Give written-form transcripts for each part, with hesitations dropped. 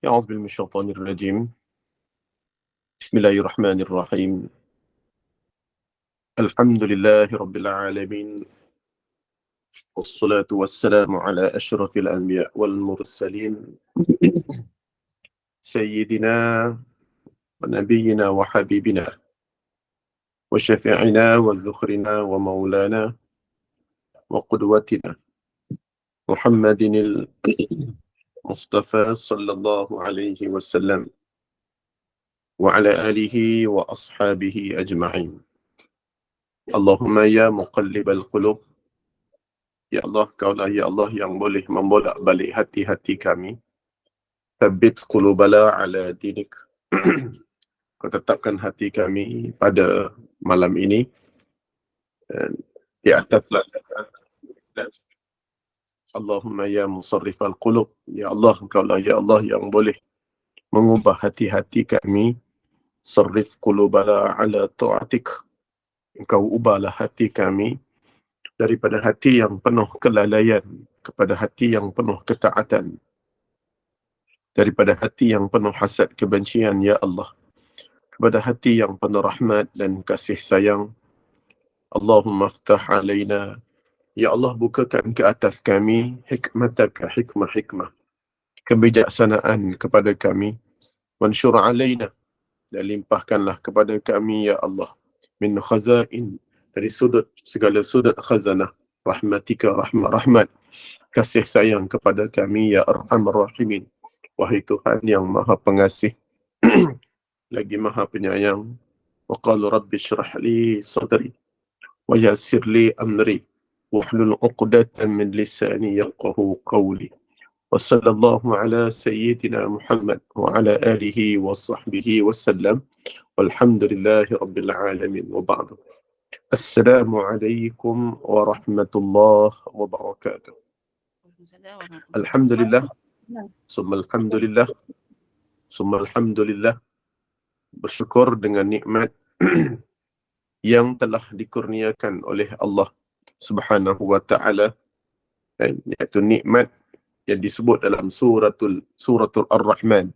أعوذ بالله من الشيطان الرجيم. بسم الله الرحمن الرحيم. الحمد لله رب العالمين، والصلاة والسلام على أشرف الأنبياء والمرسلين سيدنا ونبينا وحبيبنا وشفيعنا وذخرنا ومولانا وقدوتنا محمد المصطفى صلى الله عليه وسلم وعلى آله وأصحابه أجمعين. اللهم يا مقلب القلوب، Ya Allah, Kaulah Ya Allah yang boleh membolak-balik hati-hati kami. Tsabbit qulubana ala dinik. Kau tetapkan hati kami pada malam ini di atas landasan. Allahumma ya musarrifal qulub, Ya Allah, Kaulah Ya Allah yang boleh mengubah hati-hati kami. Sarrif qulubana ala ta'atik. Engkau ubahlah hati kami daripada hati yang penuh kelalaian kepada hati yang penuh ketaatan, daripada hati yang penuh hasad kebencian, Ya Allah, kepada hati yang penuh rahmat dan kasih sayang. Allahumma aftah alaina, Ya Allah, bukakan ke atas kami hikmataka, hikmah kebijaksanaan kepada kami. Wansyur alaina, dan limpahkanlah kepada kami, Ya Allah, min khazain, dari segala sudut khazanah rahmatika, rahmat kasih sayang kepada kami, Ya Arhamar Rahimin. Wahai Tuhan yang Maha Pengasih lagi Maha Penyayang. Wa qalu rabbi shrah li sadri wa yassir li amri wahlul 'uqdatam min lisani yafqahu qawli. Wa sallallahu ala sayyidina Muhammad wa ala alihi wa sahbihi wasallam. Walhamdulillahi rabbil alamin. Wa ba'du. Assalamualaikum warahmatullahi wabarakatuh. Alhamdulillah, summa alhamdulillah, summa alhamdulillah. Bersyukur dengan nikmat yang telah dikurniakan oleh Allah Subhanahu wa taala, iaitu nikmat yang disebut dalam suratul Ar-Rahman.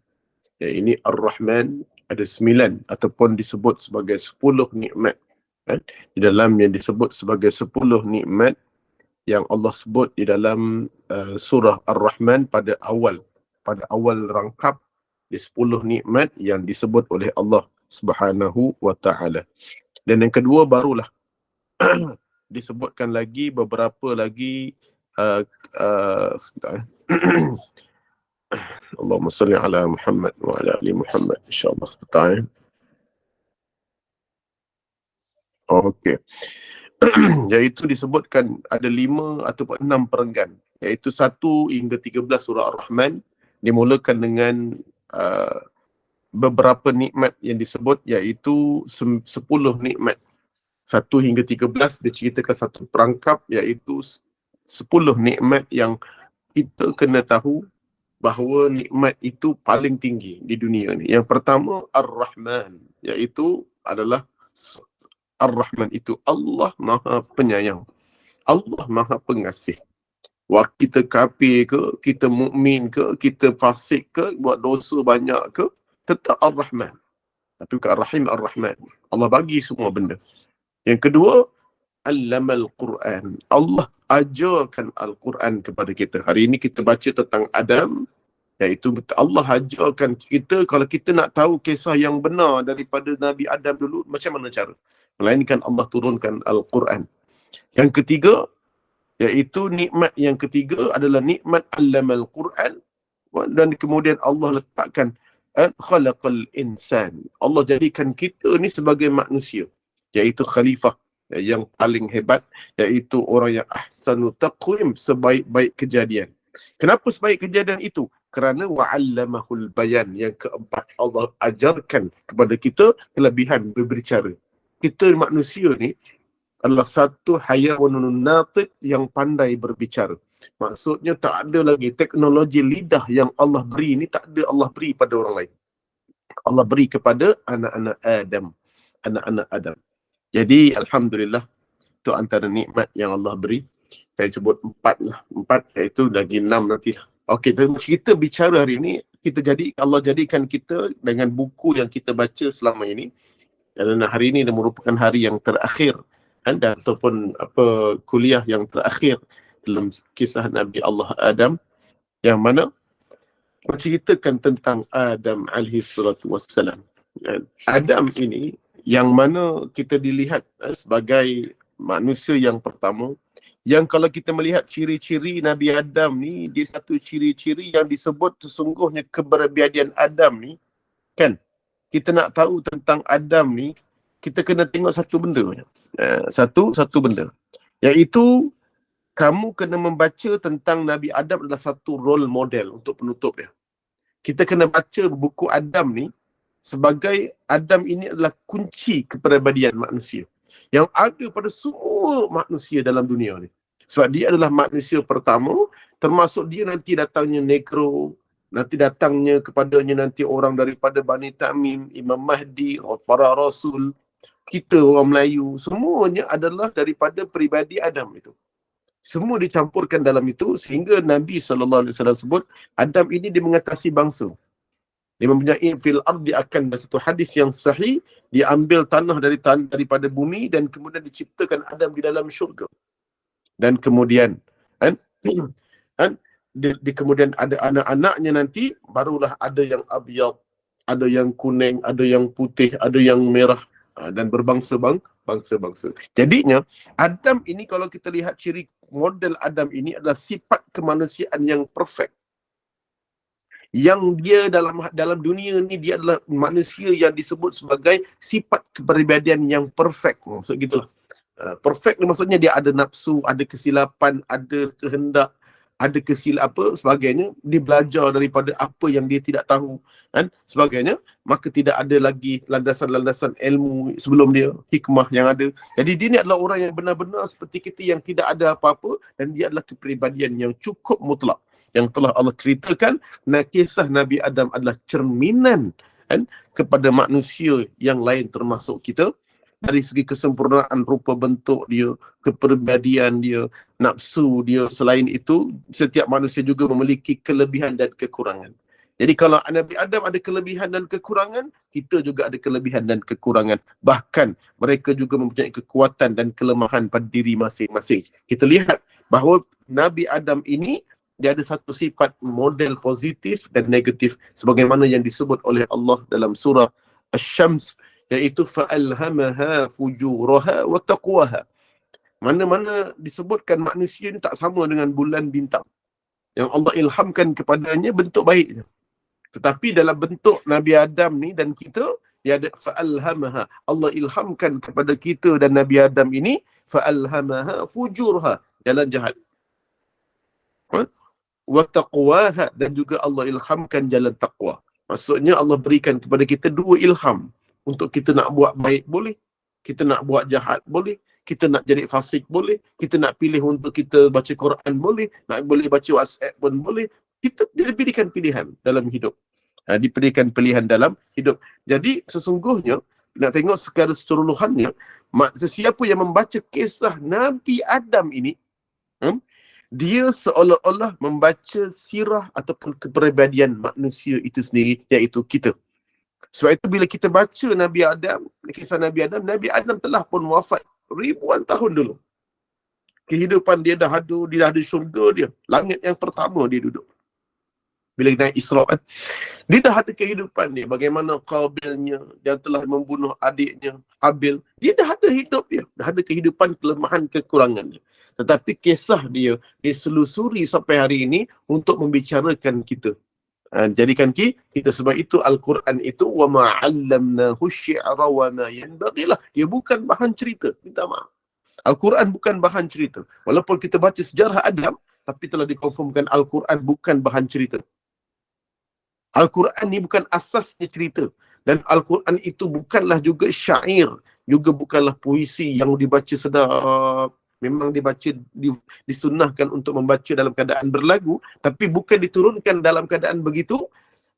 Ya, ini Ar-Rahman ada 9 ataupun disebut sebagai 10 nikmat. Di dalam yang disebut sebagai 10 nikmat yang Allah sebut di dalam surah Ar-Rahman pada awal rangkap di 10 nikmat yang disebut oleh Allah Subhanahu wa taala. Dan yang kedua barulah disebutkan lagi beberapa lagi Allahumma salli ala Muhammad wa ala ali Muhammad, insyaallah sebentar. Okey. Iaitu disebutkan ada 5 ataupun 6 perenggan, iaitu 1 hingga 13 surah Ar-Rahman dimulakan dengan beberapa nikmat yang disebut, iaitu 10 nikmat. 1 hingga 13 dia ceritakan satu perangkap, iaitu 10 nikmat yang kita kena tahu bahawa nikmat itu paling tinggi di dunia ni. Yang pertama Ar-Rahman, iaitu adalah Ar-Rahman itu Allah Maha Penyayang, Allah Maha Pengasih. Wah, kita kafir ke, kita mukmin ke, kita fasik ke, buat dosa banyak ke, tetap Ar-Rahman. Tapi bukan Ar-Rahim, Ar-Rahman. Allah bagi semua benda. Yang kedua, Allamal Quran. Allah ajarkan Al-Quran kepada kita. Hari ini kita baca tentang Adam, iaitu Allah ajarkan kita, kalau kita nak tahu kisah yang benar daripada Nabi Adam dulu, macam mana cara? Melainkan Allah turunkan Al-Quran. Yang ketiga, iaitu nikmat yang ketiga adalah nikmat Allamal Quran, dan kemudian Allah letakkan khalaqal insan. Allah jadikan kita ni sebagai manusia, iaitu khalifah yang paling hebat, iaitu orang yang ahsanu taqwim, sebaik-baik kejadian. Kenapa sebaik kejadian itu? Kerana wa'allamahul bayan. Yang keempat, Allah ajarkan kepada kita kelebihan berbicara. Kita manusia ni adalah satu hayawanun natiq yang pandai berbicara. Maksudnya tak ada lagi teknologi lidah yang Allah beri ni, tak ada Allah beri pada orang lain. Allah beri kepada anak-anak Adam. Jadi alhamdulillah, itu antara nikmat yang Allah beri. Saya sebut 4 lah. 4, iaitu lagi 6 nanti lah. Okey, kita bicara hari ini Allah jadikan kita dengan buku yang kita baca selama ini, dan hari ini merupakan hari yang terakhir dan ataupun kuliah yang terakhir dalam kisah Nabi Allah Adam, yang mana menceritakan tentang Adam alaihi salatu wassalam. Adam ini yang mana kita dilihat sebagai manusia yang pertama, yang kalau kita melihat ciri-ciri Nabi Adam ni, dia satu ciri-ciri yang disebut sesungguhnya kepribadian Adam ni, kan? Kita nak tahu tentang Adam ni, kita kena tengok satu benda. Satu benda. Iaitu kamu kena membaca tentang Nabi Adam adalah satu role model untuk penutup dia. Kita kena baca buku Adam ni sebagai Adam ini adalah kunci kepribadian manusia yang ada pada semua manusia dalam dunia ni. Sebab dia adalah manusia pertama, termasuk dia nanti datangnya Negro, nanti datangnya kepadanya nanti orang daripada Bani Tamim, Imam Mahdi, para Rasul, kita orang Melayu, semuanya adalah daripada peribadi Adam itu. Semua dicampurkan dalam itu sehingga Nabi SAW sebut Adam ini dia mengatasi bangsa. Dia mempunyai fil ardi akan satu hadis yang sahih, dia ambil tanah daripada bumi dan kemudian diciptakan Adam di dalam syurga. Dan kemudian kemudian ada anak-anaknya nanti, barulah ada yang abyad, ada yang kuning, ada yang putih, ada yang merah, dan berbangsa-bangsa. Jadinya Adam ini kalau kita lihat ciri model Adam ini adalah sifat kemanusiaan yang perfect. Yang dia dalam dunia ni dia adalah manusia yang disebut sebagai sifat kepribadian yang perfect. Maksud gitulah. Perfect ni maksudnya dia ada nafsu, ada kesilapan, ada kehendak, ada sebagainya. Dia belajar daripada apa yang dia tidak tahu kan, sebagainya. Maka tidak ada lagi landasan-landasan ilmu sebelum dia, hikmah yang ada. Jadi dia ni adalah orang yang benar-benar seperti kita, yang tidak ada apa-apa, dan dia adalah kepribadian yang cukup mutlak, yang telah Allah ceritakan. Kisah Nabi Adam adalah cerminan kan, kepada manusia yang lain termasuk kita, dari segi kesempurnaan rupa bentuk dia, kepribadian dia, nafsu dia. Selain itu, setiap manusia juga memiliki kelebihan dan kekurangan. Jadi kalau Nabi Adam ada kelebihan dan kekurangan, kita juga ada kelebihan dan kekurangan. Bahkan mereka juga mempunyai kekuatan dan kelemahan pada diri masing-masing. Kita lihat bahawa Nabi Adam ini dia ada satu sifat model positif dan negatif, sebagaimana yang disebut oleh Allah dalam surah Asy-Syams, iaitu fa'alhamaha fujuraha wa taqwaha. Mana-mana disebutkan manusia ni tak sama dengan bulan bintang. Yang Allah ilhamkan kepadanya bentuk baik. Tetapi dalam bentuk Nabi Adam ni dan kita, dia ada fa'alhamaha. Allah ilhamkan kepada kita dan Nabi Adam ini fa'alhamaha fujurha, jalan jahat. Wa taqwaha, dan juga Allah ilhamkan jalan taqwa. Maksudnya Allah berikan kepada kita dua ilham. Untuk kita nak buat baik boleh, kita nak buat jahat boleh, kita nak jadi fasik boleh, kita nak pilih untuk kita baca Quran boleh, nak boleh baca WhatsApp pun boleh. Kita diberikan pilihan dalam hidup. Diberikan pilihan dalam hidup. Jadi sesungguhnya nak tengok secara keseluruhannya, sesiapa yang membaca kisah Nabi Adam ini, dia seolah-olah membaca sirah ataupun kepribadian manusia itu sendiri, iaitu kita. Sebab itu bila kita baca Nabi Adam, kisah Nabi Adam telah pun wafat ribuan tahun dulu. Kehidupan dia dah ada syurga dia. Langit yang pertama dia duduk. Bila naik Isra, dia dah ada kehidupan dia. Bagaimana Qabilnya, yang telah membunuh adiknya Habil, dia dah ada hidup dia. Dah ada kehidupan, kelemahan, kekurangannya. Tetapi kisah dia diselusuri sampai hari ini untuk membicarakan kita. Jadikan kita, sebab itu Al-Quran itu wa ma 'allamnahu syi'ra wa ma yanbaghi lah. Dia bukan bahan cerita. Minta maaf. Al-Quran bukan bahan cerita. Walaupun kita baca sejarah Adam, tapi telah dikonfirmkan Al-Quran bukan bahan cerita. Al-Quran ni bukan asasnya cerita. Dan Al-Quran itu bukanlah juga syair, juga bukanlah puisi yang dibaca sedap. Memang dibaca, disunnahkan untuk membaca dalam keadaan berlagu, tapi bukan diturunkan dalam keadaan begitu,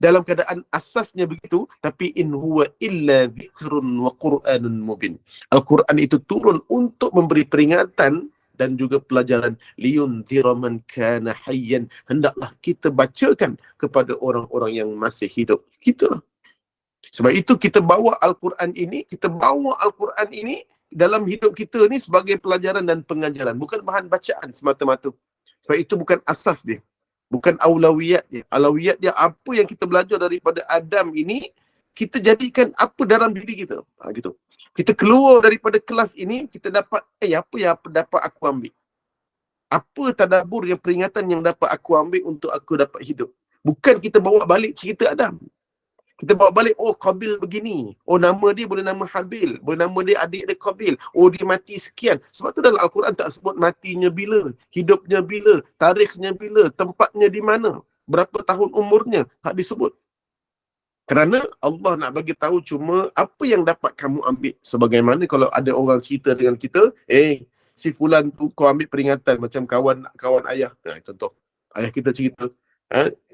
dalam keadaan asasnya begitu, tapi in huwa illa dzikrun wa Qur'anun mubin. Al-Quran itu turun untuk memberi peringatan dan juga pelajaran liyunzira man kana hayyan, hendaklah kita bacakan kepada orang-orang yang masih hidup. Kita. Sebab itu kita bawa Al-Quran ini dalam hidup kita ni sebagai pelajaran dan pengajaran, bukan bahan bacaan semata-mata. Sebab itu bukan asas dia, bukan aulawiyat dia. Aulawiyat dia apa yang kita belajar daripada Adam ini, kita jadikan apa dalam diri kita. Gitu. Kita keluar daripada kelas ini, kita dapat apa yang dapat aku ambil? Apa tadabbur yang peringatan yang dapat aku ambil untuk aku dapat hidup? Bukan kita bawa balik cerita Adam. Kita bawa balik, oh Qabil begini. Oh nama dia boleh nama Habil. Boleh nama dia adik dia Qabil. Oh dia mati sekian. Sebab tu dalam Al-Quran tak sebut matinya bila, hidupnya bila, tarikhnya bila, tempatnya di mana, berapa tahun umurnya. Tak disebut. Kerana Allah nak bagi tahu cuma apa yang dapat kamu ambil. Sebagaimana kalau ada orang cerita dengan kita, si fulan tu kau ambil peringatan macam kawan ayah. Nah, contoh, ayah kita cerita.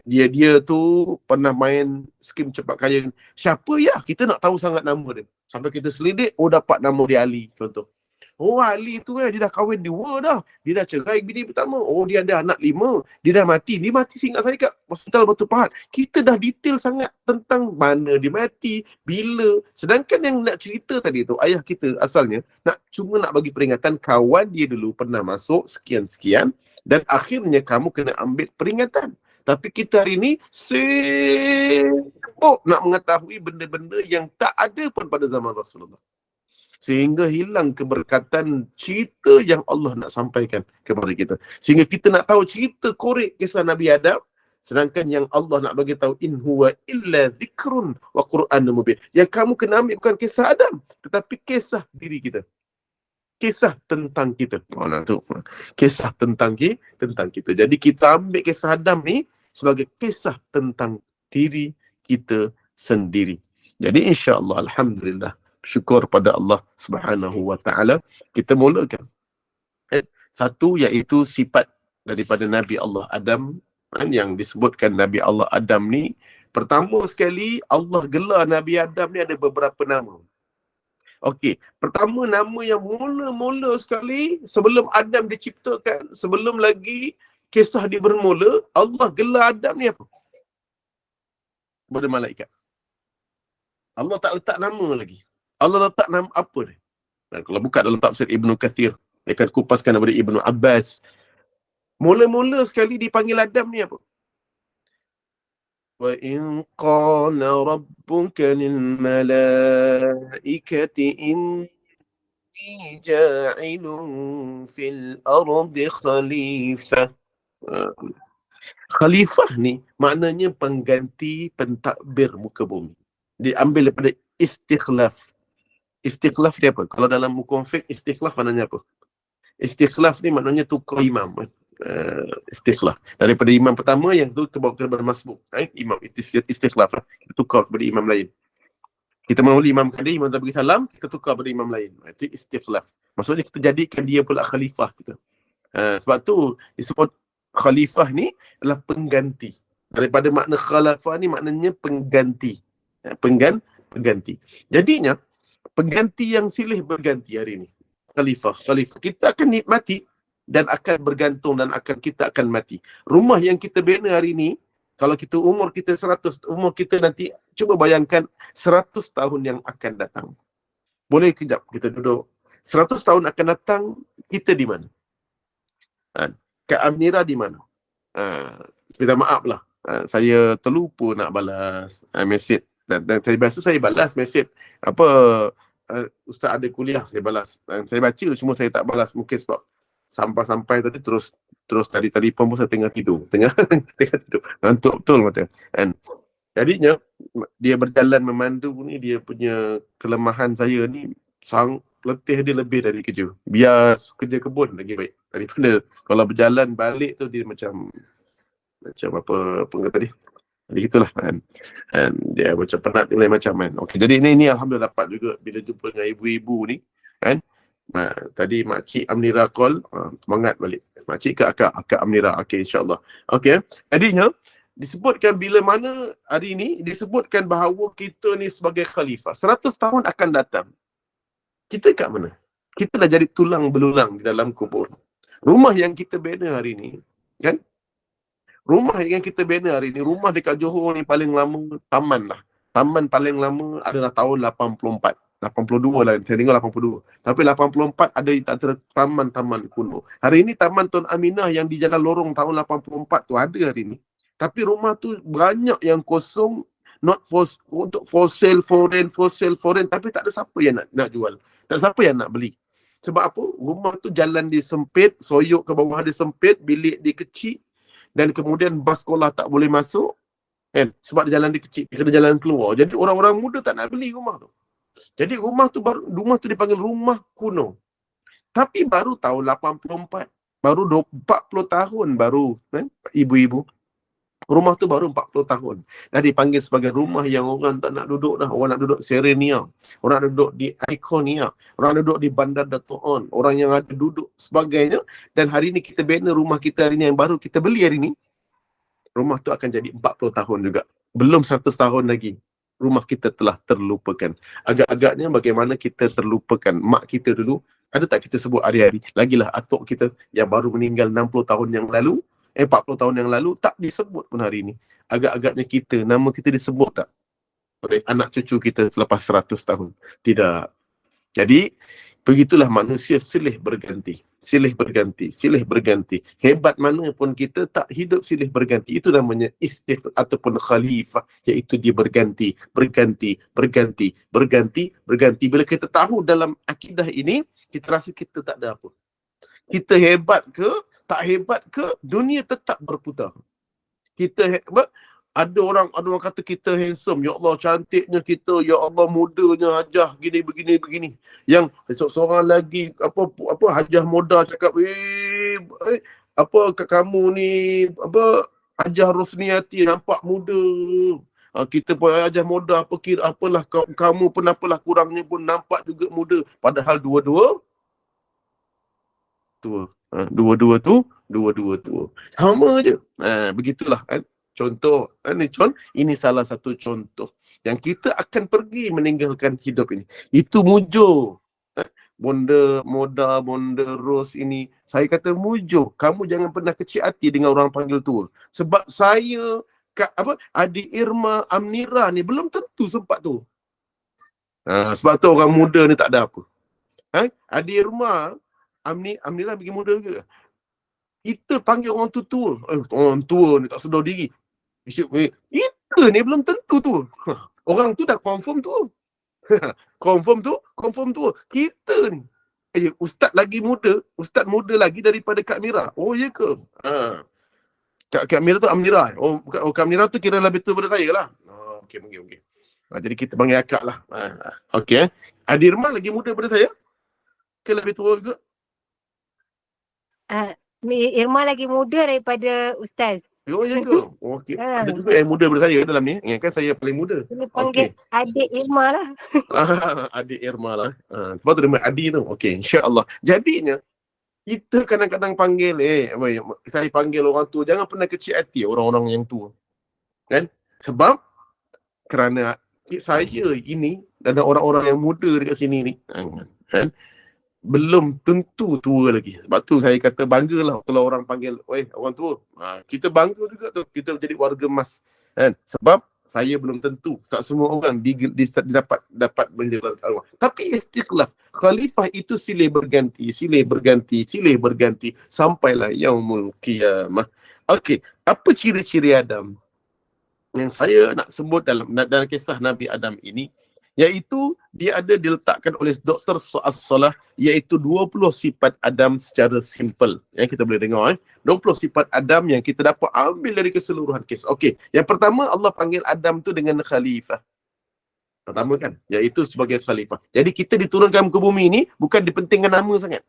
Dia tu pernah main skim cepat kaya. Siapa ya? Kita nak tahu sangat nama dia. Sampai kita selidik, dapat nama dia Ali, contoh. Oh Ali tu dia dah kahwin 2 dah. Dia dah cerai bini pertama. Oh dia ada anak 5. Dia dah mati. Dia mati seingat saya kat hospital Batu Pahat. Kita dah detail sangat tentang mana dia mati, bila. Sedangkan yang nak cerita tadi tu, ayah kita asalnya cuma nak bagi peringatan kawan dia dulu pernah masuk sekian-sekian dan akhirnya kamu kena ambil peringatan. Tapi kita hari ni sibuk nak mengetahui benda-benda yang tak ada pun pada zaman Rasulullah. Sehingga hilang keberkatan cerita yang Allah nak sampaikan kepada kita. Sehingga kita nak tahu cerita korek kisah Nabi Adam, sedangkan yang Allah nak bagi tahu in huwa illa zikrun wa Qur'anun mubin. Yang kamu kena ambil bukan kisah Adam, tetapi kisah diri kita. Kisah tentang kita. Kisah tentang kita. Jadi kita ambil kisah Adam ni sebagai kisah tentang diri kita sendiri. Jadi insya-Allah, alhamdulillah, syukur pada Allah Subhanahu wa taala, kita mulakan. Satu iaitu sifat daripada Nabi Allah Adam, yang disebutkan Nabi Allah Adam ni, pertama sekali Allah gelar Nabi Adam ni ada beberapa nama. Okey, pertama nama yang mula-mula sekali sebelum Adam diciptakan, sebelum lagi kisah dia bermula, Allah gelar Adam ni apa? Kepada malaikat. Allah tak letak nama lagi. Allah letak nama apa dia? Dan kalau buka dalam tafsir Ibnu Kathir, dia akan kupaskan daripada Ibnu Abbas. Mula-mula sekali dipanggil Adam ni apa? Wa in qala rabbuka lil malaikati inni ja'ilun fil ardi khalifah. Khalifah ni maknanya pengganti pentadbir muka bumi. Diambil daripada istikhlaf. Istikhlaf dia apa? Kalau dalam hukum fiqh, istikhlaf maknanya apa? Istikhlaf ni maknanya tukar imam. Istikhlaf. Daripada imam pertama yang tu terbawa kepada masbuk. Imam istikhlaf. Kita tukar kepada imam lain. Kita mula imam tadi, imam dah bagi salam, kita tukar kepada imam lain. Itu istikhlaf. Maksudnya kita jadikan dia pula khalifah kita. Sebab tu disebut khalifah ni adalah pengganti. Daripada makna khalafah ni maknanya pengganti. Pengganti. Jadinya pengganti yang silih berganti hari ni. Khalifah. Kita akan mati dan akan bergantung dan kita akan mati. Rumah yang kita bina hari ni, kalau kita umur kita 100, umur kita nanti, cuba bayangkan 100 tahun yang akan datang. Boleh kejap kita duduk. 100 tahun akan datang, kita di mana? Kak Amnira di mana? Minta maaf lah. Saya terlupa nak balas mesej. Dan saya biasa saya balas mesej. Ustaz ada kuliah, saya balas. Dan saya baca, cuma saya tak balas. Mungkin sebab sampai tadi terus tadi pun saya tengah tidur. Tengah tidur. Ngantuk betul mata. Jadinya, dia berjalan memandu ni, dia punya kelemahan saya ni, letih dia lebih dari kerja. Biar kerja kebun lagi baik daripada kalau berjalan balik tu dia macam apa kata dia. Jadi gitulah kan. Dia macam penat dia macam kan. Okey, jadi ini alhamdulillah dapat juga bila jumpa dengan ibu-ibu ni kan. Tadi makcik Amnira call, semangat balik. Makcik ke akak Amnira. Okey, insya-Allah. Okey. Jadinya disebutkan bila mana hari ni disebutkan bahawa kita ni sebagai khalifah 100 tahun akan datang. Kita kat mana? Kita dah jadi tulang belulang di dalam kubur. Rumah yang kita bina hari ni, kan? Rumah yang kita bina hari ni, rumah dekat Johor ni paling lama taman lah. Taman paling lama adalah tahun 84. 82 lah, saya dengar 82. Tapi 84 ada antara taman-taman kuno. Hari ni Taman Tun Aminah yang di Jalan Lorong tahun 84 tu ada hari ni. Tapi rumah tu banyak yang kosong, not untuk for sale foreign, tapi tak ada siapa yang nak jual. Tak ada siapa yang nak beli. Sebab apa? Rumah tu jalan dia sempit, soyok ke bawah dia sempit, bilik dia kecil, dan kemudian bas sekolah tak boleh masuk, kan? Sebab jalan dia kecil, kena jalan keluar. Jadi orang-orang muda tak nak beli rumah tu. Jadi rumah tu dipanggil rumah kuno. Tapi baru tahun 84, baru 40 tahun baru, kan? Ibu-ibu, rumah tu baru 40 tahun. Dah dipanggil sebagai rumah yang orang tak nak duduk dah. Orang nak duduk Serenia, orang nak duduk di Iconia, orang nak duduk di Bandar Dato' On, orang yang ada duduk sebagainya. Dan hari ni kita bina rumah kita hari ni yang baru kita beli hari ni, rumah tu akan jadi 40 tahun juga. Belum 100 tahun lagi, rumah kita telah terlupakan. Agak-agaknya bagaimana kita terlupakan mak kita dulu. Ada tak kita sebut hari-hari? Lagilah atuk kita yang baru meninggal 60 tahun yang lalu, 40 tahun yang lalu, tak disebut pun hari ni. Agak-agaknya kita, nama kita disebut tak oleh anak cucu kita selepas 100 tahun? Tidak. Jadi, begitulah manusia silih berganti. Silih berganti, silih berganti. Hebat mana pun kita tak hidup silih berganti. Itu namanya istighfar ataupun khalifah. Iaitu dia berganti, berganti, berganti, berganti, berganti. Bila kita tahu dalam akidah ini, kita rasa kita tak ada apa. Kita hebat ke, tak hebat ke, dunia tetap berputar. Kita hebat. Ada orang kata kita handsome, ya Allah cantiknya kita, ya Allah mudanya Hajah gini begini. Yang esok seorang lagi apa Hajah Moda cakap, kamu ni Hajah Rosniati nampak muda. Kita pun Hajah Moda apalah kamu pun apalah kurangnya pun nampak juga muda, padahal dua-dua tua. Dua-dua tua. Sama je. Begitulah kan. Contoh, ini salah satu contoh yang kita akan pergi meninggalkan hidup ini. Itu mujur. Bonda Ros ini, saya kata mujur. Kamu jangan pernah kecil hati dengan orang panggil tua. Sebab saya, adik Irma Amnira ni belum tentu sempat tu. Sebab tu orang muda ni tak ada apa. Adik Irma Amnira bagi muda ke? Kita panggil orang tu tua. Orang tua ni tak sedar diri. Kita ni belum tentu tu. Orang tu dah confirm tu. confirm tu. Kita ni. Ustaz lagi muda. Ustaz muda lagi daripada Kak Mira. Oh ya ke? Kak Mira tu Amnira. Kak Mira tu kira lebih tua daripada saya lah. Okey. Jadi kita panggil akak lah. Okey. Adirma lagi muda daripada saya? Ke lebih tua juga? Irma lagi muda daripada Ustaz. Oh, ya ke? Okey. Ada juga yang muda daripada saya dalam ni. Kan saya paling muda. Kena panggil adik Irma lah. Adik Irma lah. Sebab tu dia Adi tu. Okey, insya-Allah. Jadinya, kita kadang-kadang panggil, saya panggil orang tua, jangan pernah kecil hati orang-orang yang tua. Kan? Sebab, kerana saya ini, dan orang-orang yang muda dekat sini ni, kan? Belum tentu tua lagi. Sebab tu saya kata banggalah kalau orang panggil, orang tua. Kita bangga juga tu, kita jadi warga emas. Kan? Sebab saya belum tentu. Tak semua orang dapat menjalankan arwah. Tapi istiqlaf, khalifah itu silih berganti. Sampailah yaumul qiyamah. Okey, apa ciri-ciri Adam yang saya nak sebut dalam kisah Nabi Adam ini? Iaitu dia ada diletakkan oleh Dr. As-Salah, iaitu 20 sifat Adam secara simple. Yang kita boleh dengar. 20 sifat Adam yang kita dapat ambil dari keseluruhan kisah. Okey, yang pertama Allah panggil Adam tu dengan khalifah. Pertama kan, iaitu sebagai khalifah. Jadi kita diturunkan ke bumi ni bukan dipentingkan nama sangat.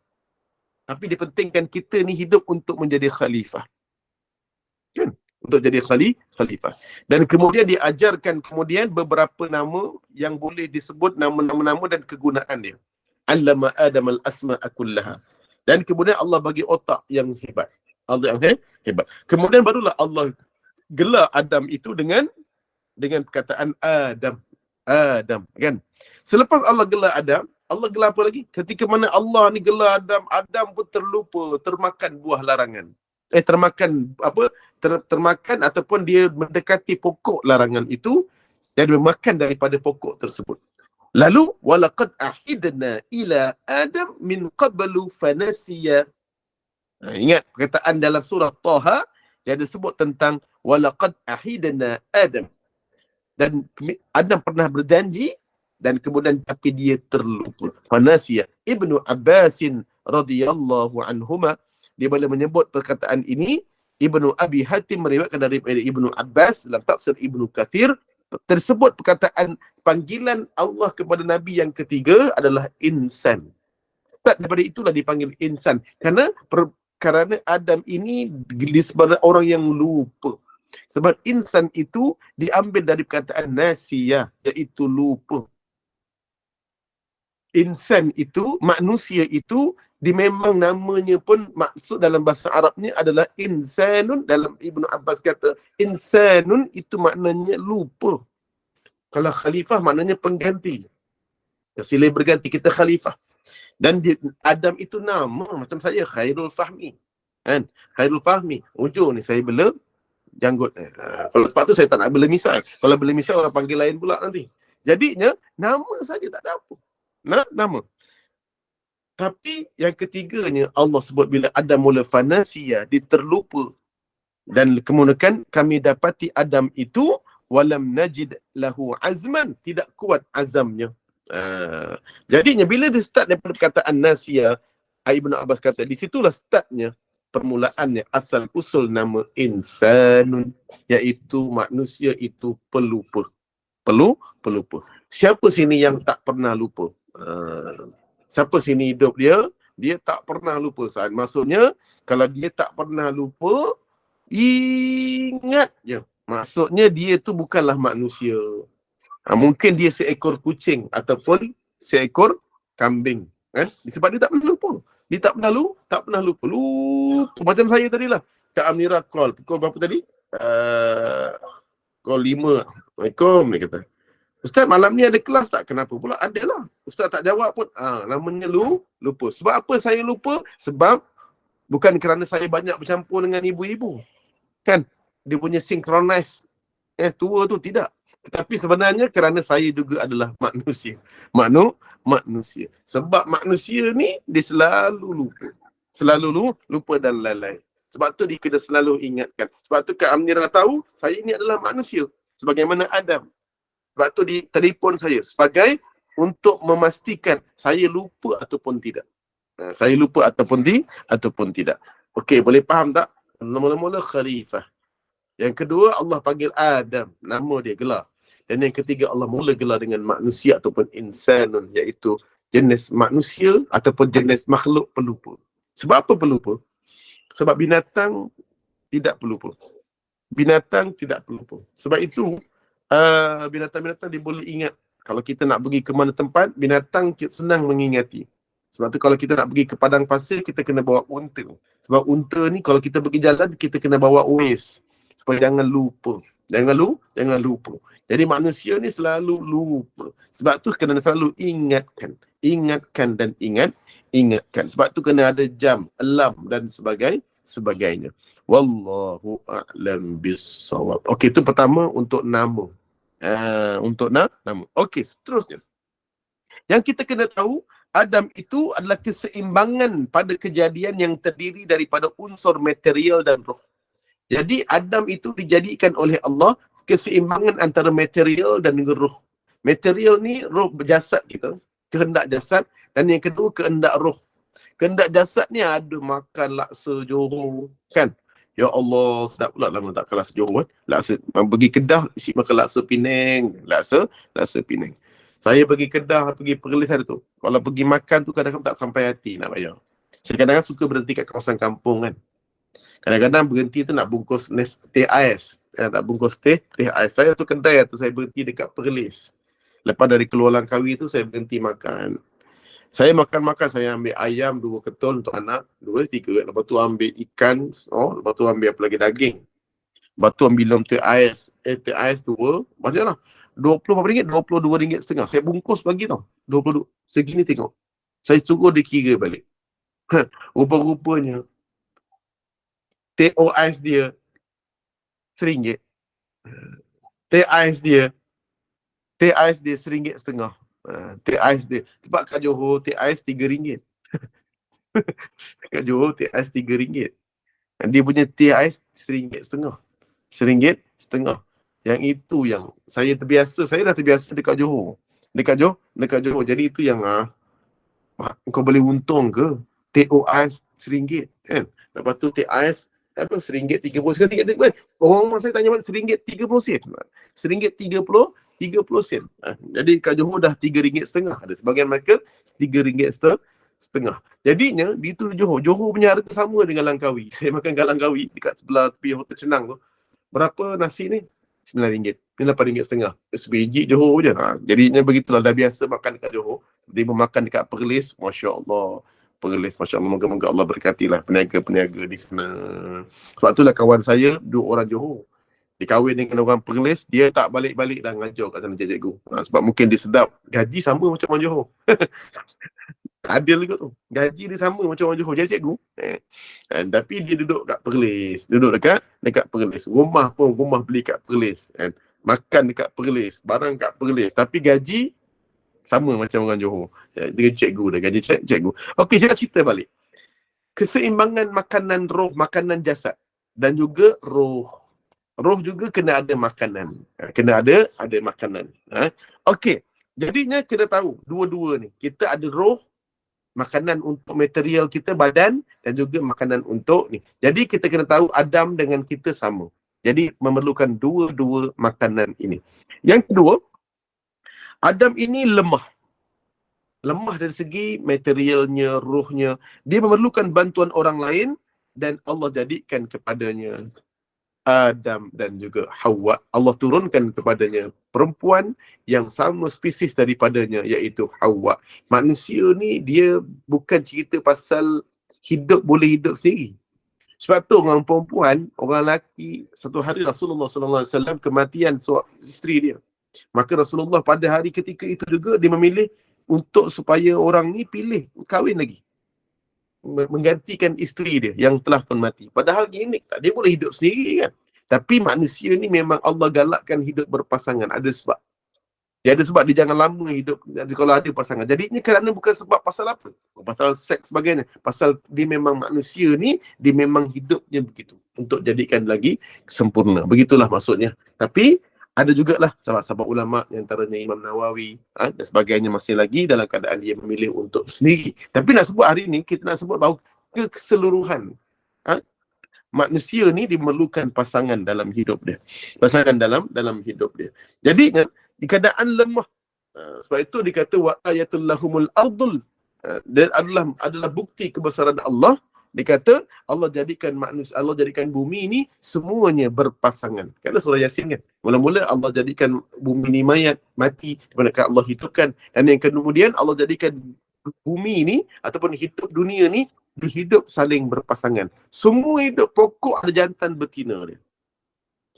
Tapi dipentingkan kita ni hidup untuk menjadi khalifah. Kan? Untuk jadi khalifah. Dan kemudian diajarkan kemudian beberapa nama yang boleh disebut nama-nama dan kegunaan dia. Allama Adam al-asma'a kullaha. Dan kemudian Allah bagi otak yang hebat. Allah yang hebat. Kemudian barulah Allah gelar Adam itu dengan perkataan Adam. Kan? Selepas Allah gelar Adam, Allah gelar apa lagi? Ketika mana Allah ni gelar Adam, Adam pun terlupa, termakan buah larangan. Termakan apa? Termakan ataupun dia mendekati pokok larangan itu dan dia makan daripada pokok tersebut. Lalu walaqad ahidna ila Adam min qablu fanasiya. Ingat perkataan dalam surah Taha dia ada sebut tentang walaqad ahidna Adam. Dan Adam pernah berjanji dan kemudian tapi dia terlupa. Fanasiya. Ibnu Abbasin radhiyallahu anhuma dia boleh menyebut perkataan ini. Ibnu Abi Hatim meriwayatkan daripada Ibnu Abbas dalam tafsir Ibnu Katsir tersebut perkataan panggilan Allah kepada Nabi yang ketiga adalah insan. Start daripada itulah dipanggil insan. Kerana Adam ini disebut orang yang lupa. Sebab insan itu diambil dari perkataan nasiyah, iaitu lupa. Insan itu, manusia itu, memang namanya pun maksud dalam bahasa Arabnya adalah insanun. Dalam Ibnu Abbas kata, insanun itu maknanya lupa. Kalau khalifah maknanya pengganti. Silih berganti, kita khalifah. Dan Adam itu nama, macam saya, Khairul Fahmi. Kan? Khairul Fahmi. Ujung ni saya bela janggut. Kalau sebab tu saya tak nak bela misal. Kalau bela misal orang panggil lain pula nanti. Jadinya, nama saja tak ada apa. Nama. Tapi yang ketiganya Allah sebut bila Adam mula fanasiya, dia terlupa. Dan kemudian kami dapati Adam itu walam najid lahu azman, tidak kuat azamnya. Jadinya bila dia start daripada perkataan nasiya, Ibnu Abbas kata di situlah startnya, permulaannya, asal usul nama insanun, iaitu manusia itu pelupa. Pelupa. Siapa sini yang tak pernah lupa? Siapa sini hidup dia tak pernah lupa. Maksudnya kalau dia tak pernah lupa, ingat je. Maksudnya dia tu bukanlah manusia. Mungkin dia seekor kucing ataupun seekor kambing, kan? Sebab dia tak pernah lupa. Dia tak pernah lupa. Lupa macam saya tadilah. Kak Amira call pukul berapa tadi? Call 5. Assalamualaikum dia kata. Ustaz, malam ni ada kelas tak? Kenapa pula? Adalah. Ustaz tak jawab pun. Namanya lupa. Sebab apa saya lupa? Sebab bukan kerana saya banyak bercampur dengan ibu-ibu. Kan? Dia punya synchronize. Tua tu tidak. Tetapi sebenarnya kerana saya juga adalah manusia. Manusia. Sebab manusia ni dia selalu lupa. Selalu lupa dan lalai. Sebab tu dia kena selalu ingatkan. Sebab tu Kak Amnira tahu saya ni adalah manusia. Sebagaimana Adam. Sebab tu dia telefon saya sebagai untuk memastikan saya lupa ataupun tidak. Saya lupa ataupun tidak. Okey, boleh faham tak? Mula-mula khalifah. Yang kedua Allah panggil Adam, nama dia gelar. Dan yang ketiga Allah mula gelar dengan manusia ataupun insanun, iaitu jenis manusia ataupun jenis makhluk pelupa. Sebab apa pelupa? Sebab binatang tidak pelupa. Sebab itu binatang-binatang dia boleh ingat. Kalau kita nak pergi ke mana tempat, binatang senang mengingati. Sebab tu kalau kita nak pergi ke padang pasir, kita kena bawa unta. Sebab unta ni kalau kita pergi jalan, kita kena bawa Waze. Supaya jangan lupa. Jangan lupa. Jadi manusia ni selalu lupa. Sebab tu kena selalu ingatkan. Ingatkan. Sebab tu kena ada jam, alarm dan sebagainya. Wallahu a'lam bissawab. Okey, itu pertama untuk nama. Untuk nama. Okey, seterusnya. Yang kita kena tahu, Adam itu adalah keseimbangan pada kejadian yang terdiri daripada unsur material dan roh. Jadi Adam itu dijadikan oleh Allah keseimbangan antara material dan roh. Material ni roh jasad kita, kehendak jasad, dan yang kedua kehendak roh. Kehendak jasad ni ada makan laksa Johor, kan? Ya Allah, sedap pula lama tak kelas Johor, kan? Laksa, pergi Kedah, isi makan laksa Penang, laksa Penang. Saya pergi Kedah, pergi Perlis hari tu. Kalau pergi makan tu kadang-kadang tak sampai hati nak bayar. Saya kadang-kadang suka berhenti kat kawasan kampung, kan? Kadang-kadang berhenti tu nak bungkus teh ais. Nak bungkus teh ais. Saya tu kedai tu saya berhenti dekat Perlis. Lepas dari keluar Langkawi tu saya berhenti makan. Saya makan, saya ambil ayam 2 ketul untuk anak, 2, 3. Lepas tu ambil ikan, lepas tu ambil apa lagi, daging. Lepas tu ambil teh ais 2, banyaklah. 20 berapa ringgit? 22 ringgit setengah. Saya bungkus bagi tau. 22. Segini tengok. Saya suruh dia kira balik. Rupa-rupanya TOS dia RM1. TIS dia RM1.50. TIS dia. Sebab kat Johor TIS RM3. Kat Johor TIS RM3. Dia punya TIS RM1.50. RM1.50. Yang itu yang saya dah terbiasa dekat Johor. Dekat Johor. Jadi itu yang kau boleh untung ke? TOS RM1 kan? Lepas tu TIS apa RM1.30 sen. Orang rumah saya tanya balik RM1.30 sen. RM1.30 sen. Jadi kat Johor dah RM3.50. Ada sebahagian mereka RM3.50. Jadinya di tu Johor punya harga sama dengan Langkawi. Saya makan kat Langkawi dekat sebelah tepi Hotel Cenang tu. Berapa nasi ni? RM9. Ni RM8.50. Sebiji Johor je. Jadinya begitulah, dah biasa makan dekat Johor. Dia makan dekat Perlis, Masya-Allah. Perlis, Masya-Allah. Moga-moga Allah berkatilah peniaga-peniaga di sana. Sebab itulah kawan saya, 2 orang Johor. Dia kahwin dengan orang Perlis, dia tak balik-balik dah ngajar kat sana cikgu. Sebab mungkin dia sedap. Gaji sama macam orang Johor. Adil juga tu. Gaji dia sama macam orang Johor. Jadi cikgu. Tapi dia duduk kat Perlis. Duduk dekat Perlis. Rumah pun rumah beli kat Perlis. Makan dekat Perlis. Barang kat Perlis. Tapi gaji sama macam orang Johor. Dia cikgu dah. Gaji cikgu. Okey, saya cerita balik. Keseimbangan makanan roh, makanan jasad. Dan juga roh. Roh juga kena ada makanan. Kena ada makanan. Okey. Jadinya kena tahu dua-dua ni. Kita ada roh, makanan untuk material kita, badan, dan juga makanan untuk ni. Jadi kita kena tahu Adam dengan kita sama. Jadi memerlukan dua-dua makanan ini. Yang kedua, Adam ini lemah. Lemah dari segi materialnya, rohnya. Dia memerlukan bantuan orang lain dan Allah jadikan kepadanya Adam dan juga Hawa. Allah turunkan kepadanya perempuan yang sama spesies daripadanya, iaitu Hawa. Manusia ni dia bukan cerita pasal boleh hidup sendiri. Sebab tu orang perempuan, orang lelaki, satu hari Rasulullah SAW kematian isteri dia. Maka Rasulullah pada hari ketika itu juga dia memilih untuk supaya orang ni pilih kahwin lagi, menggantikan isteri dia yang telah pun mati. Padahal gini, dia boleh hidup sendiri kan. Tapi manusia ni memang Allah galakkan hidup berpasangan. Ada sebab. Dia ada sebab dia jangan lama hidup kalau ada pasangan. Jadinya kerana bukan sebab pasal apa? Pasal seks sebagainya. Pasal dia memang manusia ni, dia memang hidupnya begitu. Untuk jadikan lagi sempurna. Begitulah maksudnya. Tapi ada jugalah sahabat-sahabat ulama' antaranya Imam Nawawi dan sebagainya masih lagi dalam keadaan dia memilih untuk sendiri. Tapi nak sebut hari ni, kita nak sebut bahawa keseluruhan manusia ni dimerlukan pasangan dalam hidup dia. Pasangan dalam hidup dia. Jadinya di keadaan lemah. Sebab itu dikata wa ayatul lahumul ardul. Dan adalah bukti kebesaran Allah. Dikata Allah jadikan manusia, Allah jadikan bumi ni semuanya berpasangan. Kerana surah Yasin kan. Mula-mula Allah jadikan bumi ni mati, manakala Allah hidupkan. Dan yang kemudian Allah jadikan bumi ni ataupun hidup dunia ni hidup saling berpasangan. Semua hidup pokok ada jantan betina dia.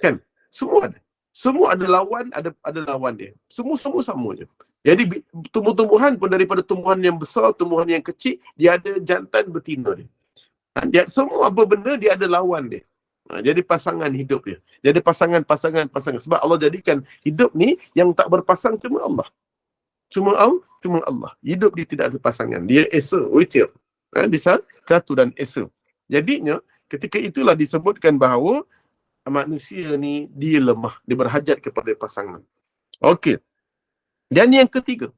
Kan? Semua ada. Semua ada lawan, ada lawan dia. Semua sama je. Jadi tumbuh-tumbuhan pun daripada tumbuhan yang besar, tumbuhan yang kecil, dia ada jantan betina dia. Dia semua apa benda dia ada lawan dia. Jadi pasangan hidup dia. Jadi pasangan. Sebab Allah jadikan hidup ni yang tak berpasang cuma Allah. Cuma Allah. Hidup dia tidak ada pasangan. Dia esa, witir. Dia satu dan esa. Jadinya ketika itulah disebutkan bahawa manusia ni dia lemah. Dia berhajat kepada pasangan. Okey. Dan yang ketiga,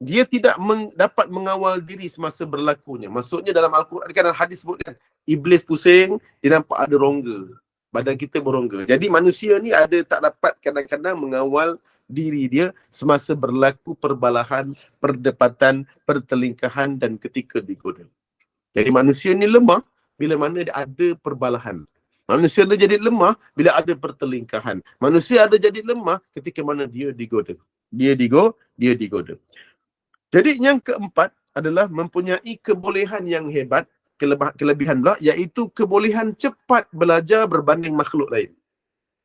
dia tidak dapat mengawal diri semasa berlakunya. Maksudnya dalam Al-Quran kan hadis sebutkan, iblis pusing, dia nampak ada rongga. Badan kita berongga. Jadi manusia ni tak dapat kadang-kadang mengawal diri dia semasa berlaku perbalahan, perdebatan, pertelingkahan dan ketika digoda. Jadi manusia ni lemah bila mana dia ada perbalahan. Manusia ada jadi lemah bila ada pertelingkahan. Manusia ada jadi lemah ketika mana dia digoda. Dia digoda. Jadi yang keempat adalah mempunyai kebolehan yang hebat, kelebihan pula, iaitu kebolehan cepat belajar berbanding makhluk lain.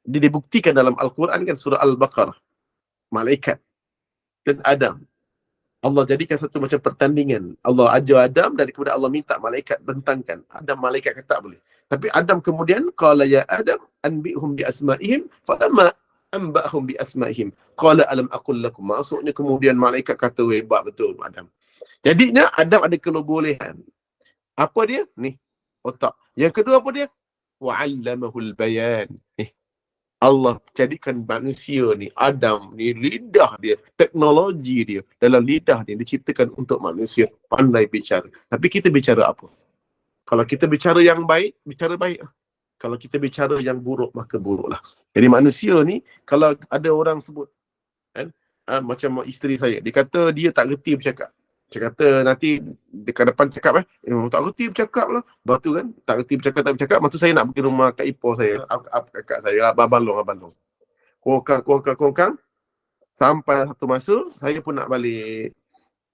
Dia dibuktikan dalam Al-Quran kan, surah Al-Baqarah. malaikat dan Adam. Allah jadikan satu macam pertandingan. Allah ajar Adam dan kemudian Allah minta malaikat bentangkan. Adam malaikat kata tak boleh. Tapi Adam kemudian qala ya Adam anbi'hum bi asma'ihim falamma anba'hum bi asma'ihim qala alam aqul lakum. Maksudnya kemudian malaikat kata hebat betul Adam. Jadinya Adam ada kebolehan. Apa dia? Ni otak. Yang kedua apa dia? Wa'allamahul bayan. Allah jadikan manusia ni, Adam ni, lidah dia, teknologi dia, dalam lidah dia diciptakan untuk manusia pandai bicara. Tapi kita bicara apa? Kalau kita bicara yang baik, bicara baik. Kalau kita bicara yang buruk, maka buruklah. Jadi manusia ni, kalau ada orang sebut, kan, macam isteri saya, dia kata dia tak reti bercakap. Saya kata nanti dekat depan cakap tak reti bercakap lah. Lepas tu kan, tak reti bercakap, tak bercakap. Lepas tu saya nak pergi rumah Kak Ipoh saya, kakak saya, Abang Long. Kongkang. Sampai satu masa, saya pun nak balik.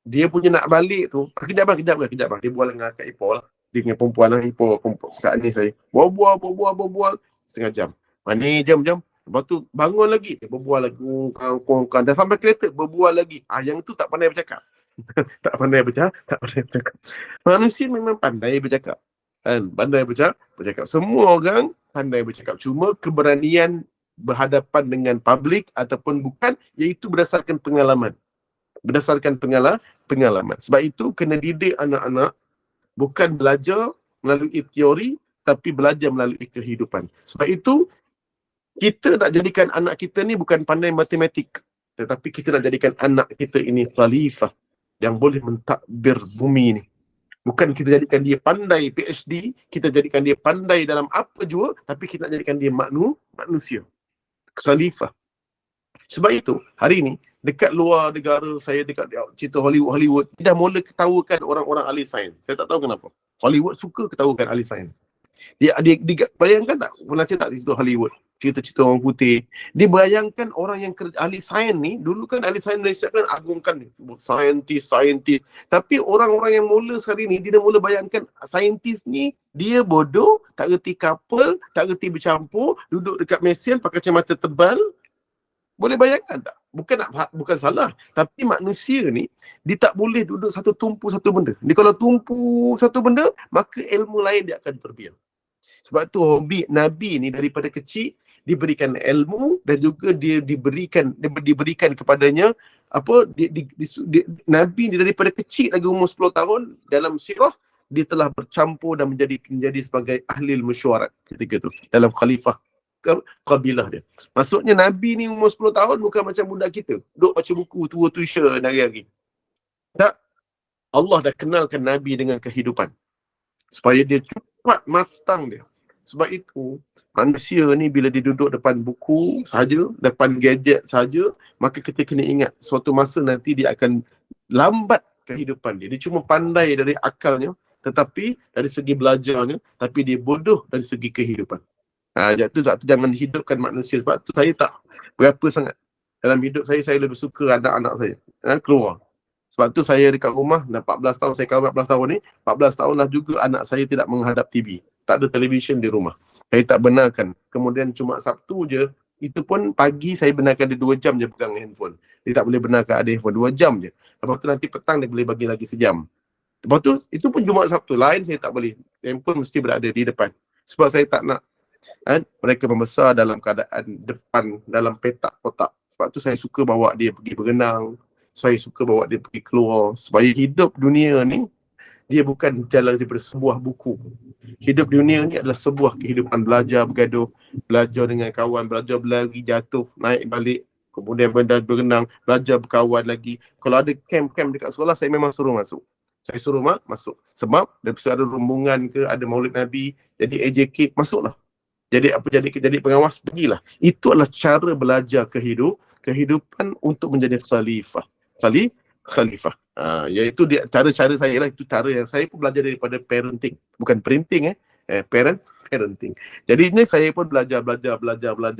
Dia punya nak balik tu, kejap bang. Dia bual dengan Kak Ipoh lah. Dia dengan perempuan lah, Ipoh, Kak ni saya. Berbual, setengah jam. Mana jam. Lepas tu bangun lagi, dia berbual lagi, kongkang. Dah sampai kereta, berbual lagi. Yang tu tak pandai bercakap. tak pandai bercakap. Manusia memang pandai bercakap. Kan? Pandai bercakap. Semua orang pandai bercakap. Cuma keberanian berhadapan dengan publik ataupun bukan, iaitu berdasarkan pengalaman. Pengalaman. Sebab itu kena didik anak-anak bukan belajar melalui teori, tapi belajar melalui kehidupan. Sebab itu kita nak jadikan anak kita ni bukan pandai matematik, tetapi kita nak jadikan anak kita ini khalifah yang boleh mentadbir bumi ni. Bukan kita jadikan dia pandai PhD, kita jadikan dia pandai dalam apa jua, tapi kita nak jadikan dia manusia. Khalifah. Sebab itu, hari ni, dekat luar negara, saya dekat cerita Hollywood, dia dah mula ketawakan orang-orang ahli sains. Saya tak tahu kenapa. Hollywood suka ketawakan ahli sains. Dia bayangkan tak, pernah cerita cerita Hollywood, cerita orang putih. Dia bayangkan orang yang ahli sains ni, dulu kan ahli sains Malaysia kan agungkan saintis. Tapi orang-orang yang mula sekali ni, dia dah mula bayangkan saintis ni, dia bodoh, tak reti kapal, tak reti bercampur, duduk dekat mesin pakai kacamata tebal. Boleh bayangkan tak? Bukan salah. Tapi manusia ni, dia tak boleh duduk tumpu satu benda. Dia kalau tumpu satu benda, maka ilmu lain dia akan terbiar. Sebab tu hobi Nabi ni daripada kecil diberikan ilmu dan juga dia diberikan kepadanya Nabi ni daripada kecil lagi umur 10 tahun dalam sirah dia telah bercampur dan menjadi sebagai ahli mesyuarat ketika tu dalam khalifah kabilah dia. Maksudnya Nabi ni umur 10 tahun bukan macam budak kita, duduk baca buku tua tuition hari-hari. Tak. Allah dah kenalkan Nabi dengan kehidupan supaya dia cepat mastang dia. Sebab itu, manusia ni bila dia duduk depan buku sahaja, depan gadget sahaja, maka kita kena ingat suatu masa nanti dia akan lambat kehidupan dia. Dia cuma pandai dari akalnya, tetapi dari segi belajarnya, tapi dia bodoh dari segi kehidupan. Sebab tu jangan hidupkan manusia. Sebab tu saya tak berapa sangat. Dalam hidup saya lebih suka anak-anak saya keluar. Sebab tu saya dekat rumah, dah 14 tahun, saya kahwin 14 tahun ni, 14 tahun lah juga anak saya tidak menghadap TV. Tak ada televisyen di rumah. Saya tak benarkan. Kemudian cuma Sabtu je, itu pun pagi saya benarkan dia 2 jam je pegang handphone. Dia tak boleh benarkan ada handphone, 2 jam je. Lepas tu nanti petang dia boleh bagi lagi sejam. Lepas tu, itu pun cuma Sabtu. Lain saya tak boleh. Handphone mesti berada di depan. Sebab saya tak nak mereka membesar dalam keadaan depan, dalam petak otak. Sebab tu saya suka bawa dia pergi berenang. Saya suka bawa dia pergi keluar. Supaya hidup dunia ni, dia bukan jalan daripada sebuah buku. Hidup dunia ni adalah sebuah kehidupan belajar, bergaduh, belajar dengan kawan, belajar berlari, jatuh, naik balik, kemudian berenang, belajar berkawan lagi. Kalau ada camp-camp dekat sekolah, saya memang suruh masuk. Saya suruh masuk. Sebab ada rombongan ke, ada maulid Nabi, jadi AJK, masuklah. Jadi pengawas, pergilah. Itu adalah cara belajar kehidupan untuk menjadi khalifah. Khalifah. Iaitu cara-cara saya lah. Itu cara yang saya pun belajar daripada parenting. Bukan printing parenting. Jadinya saya pun belajar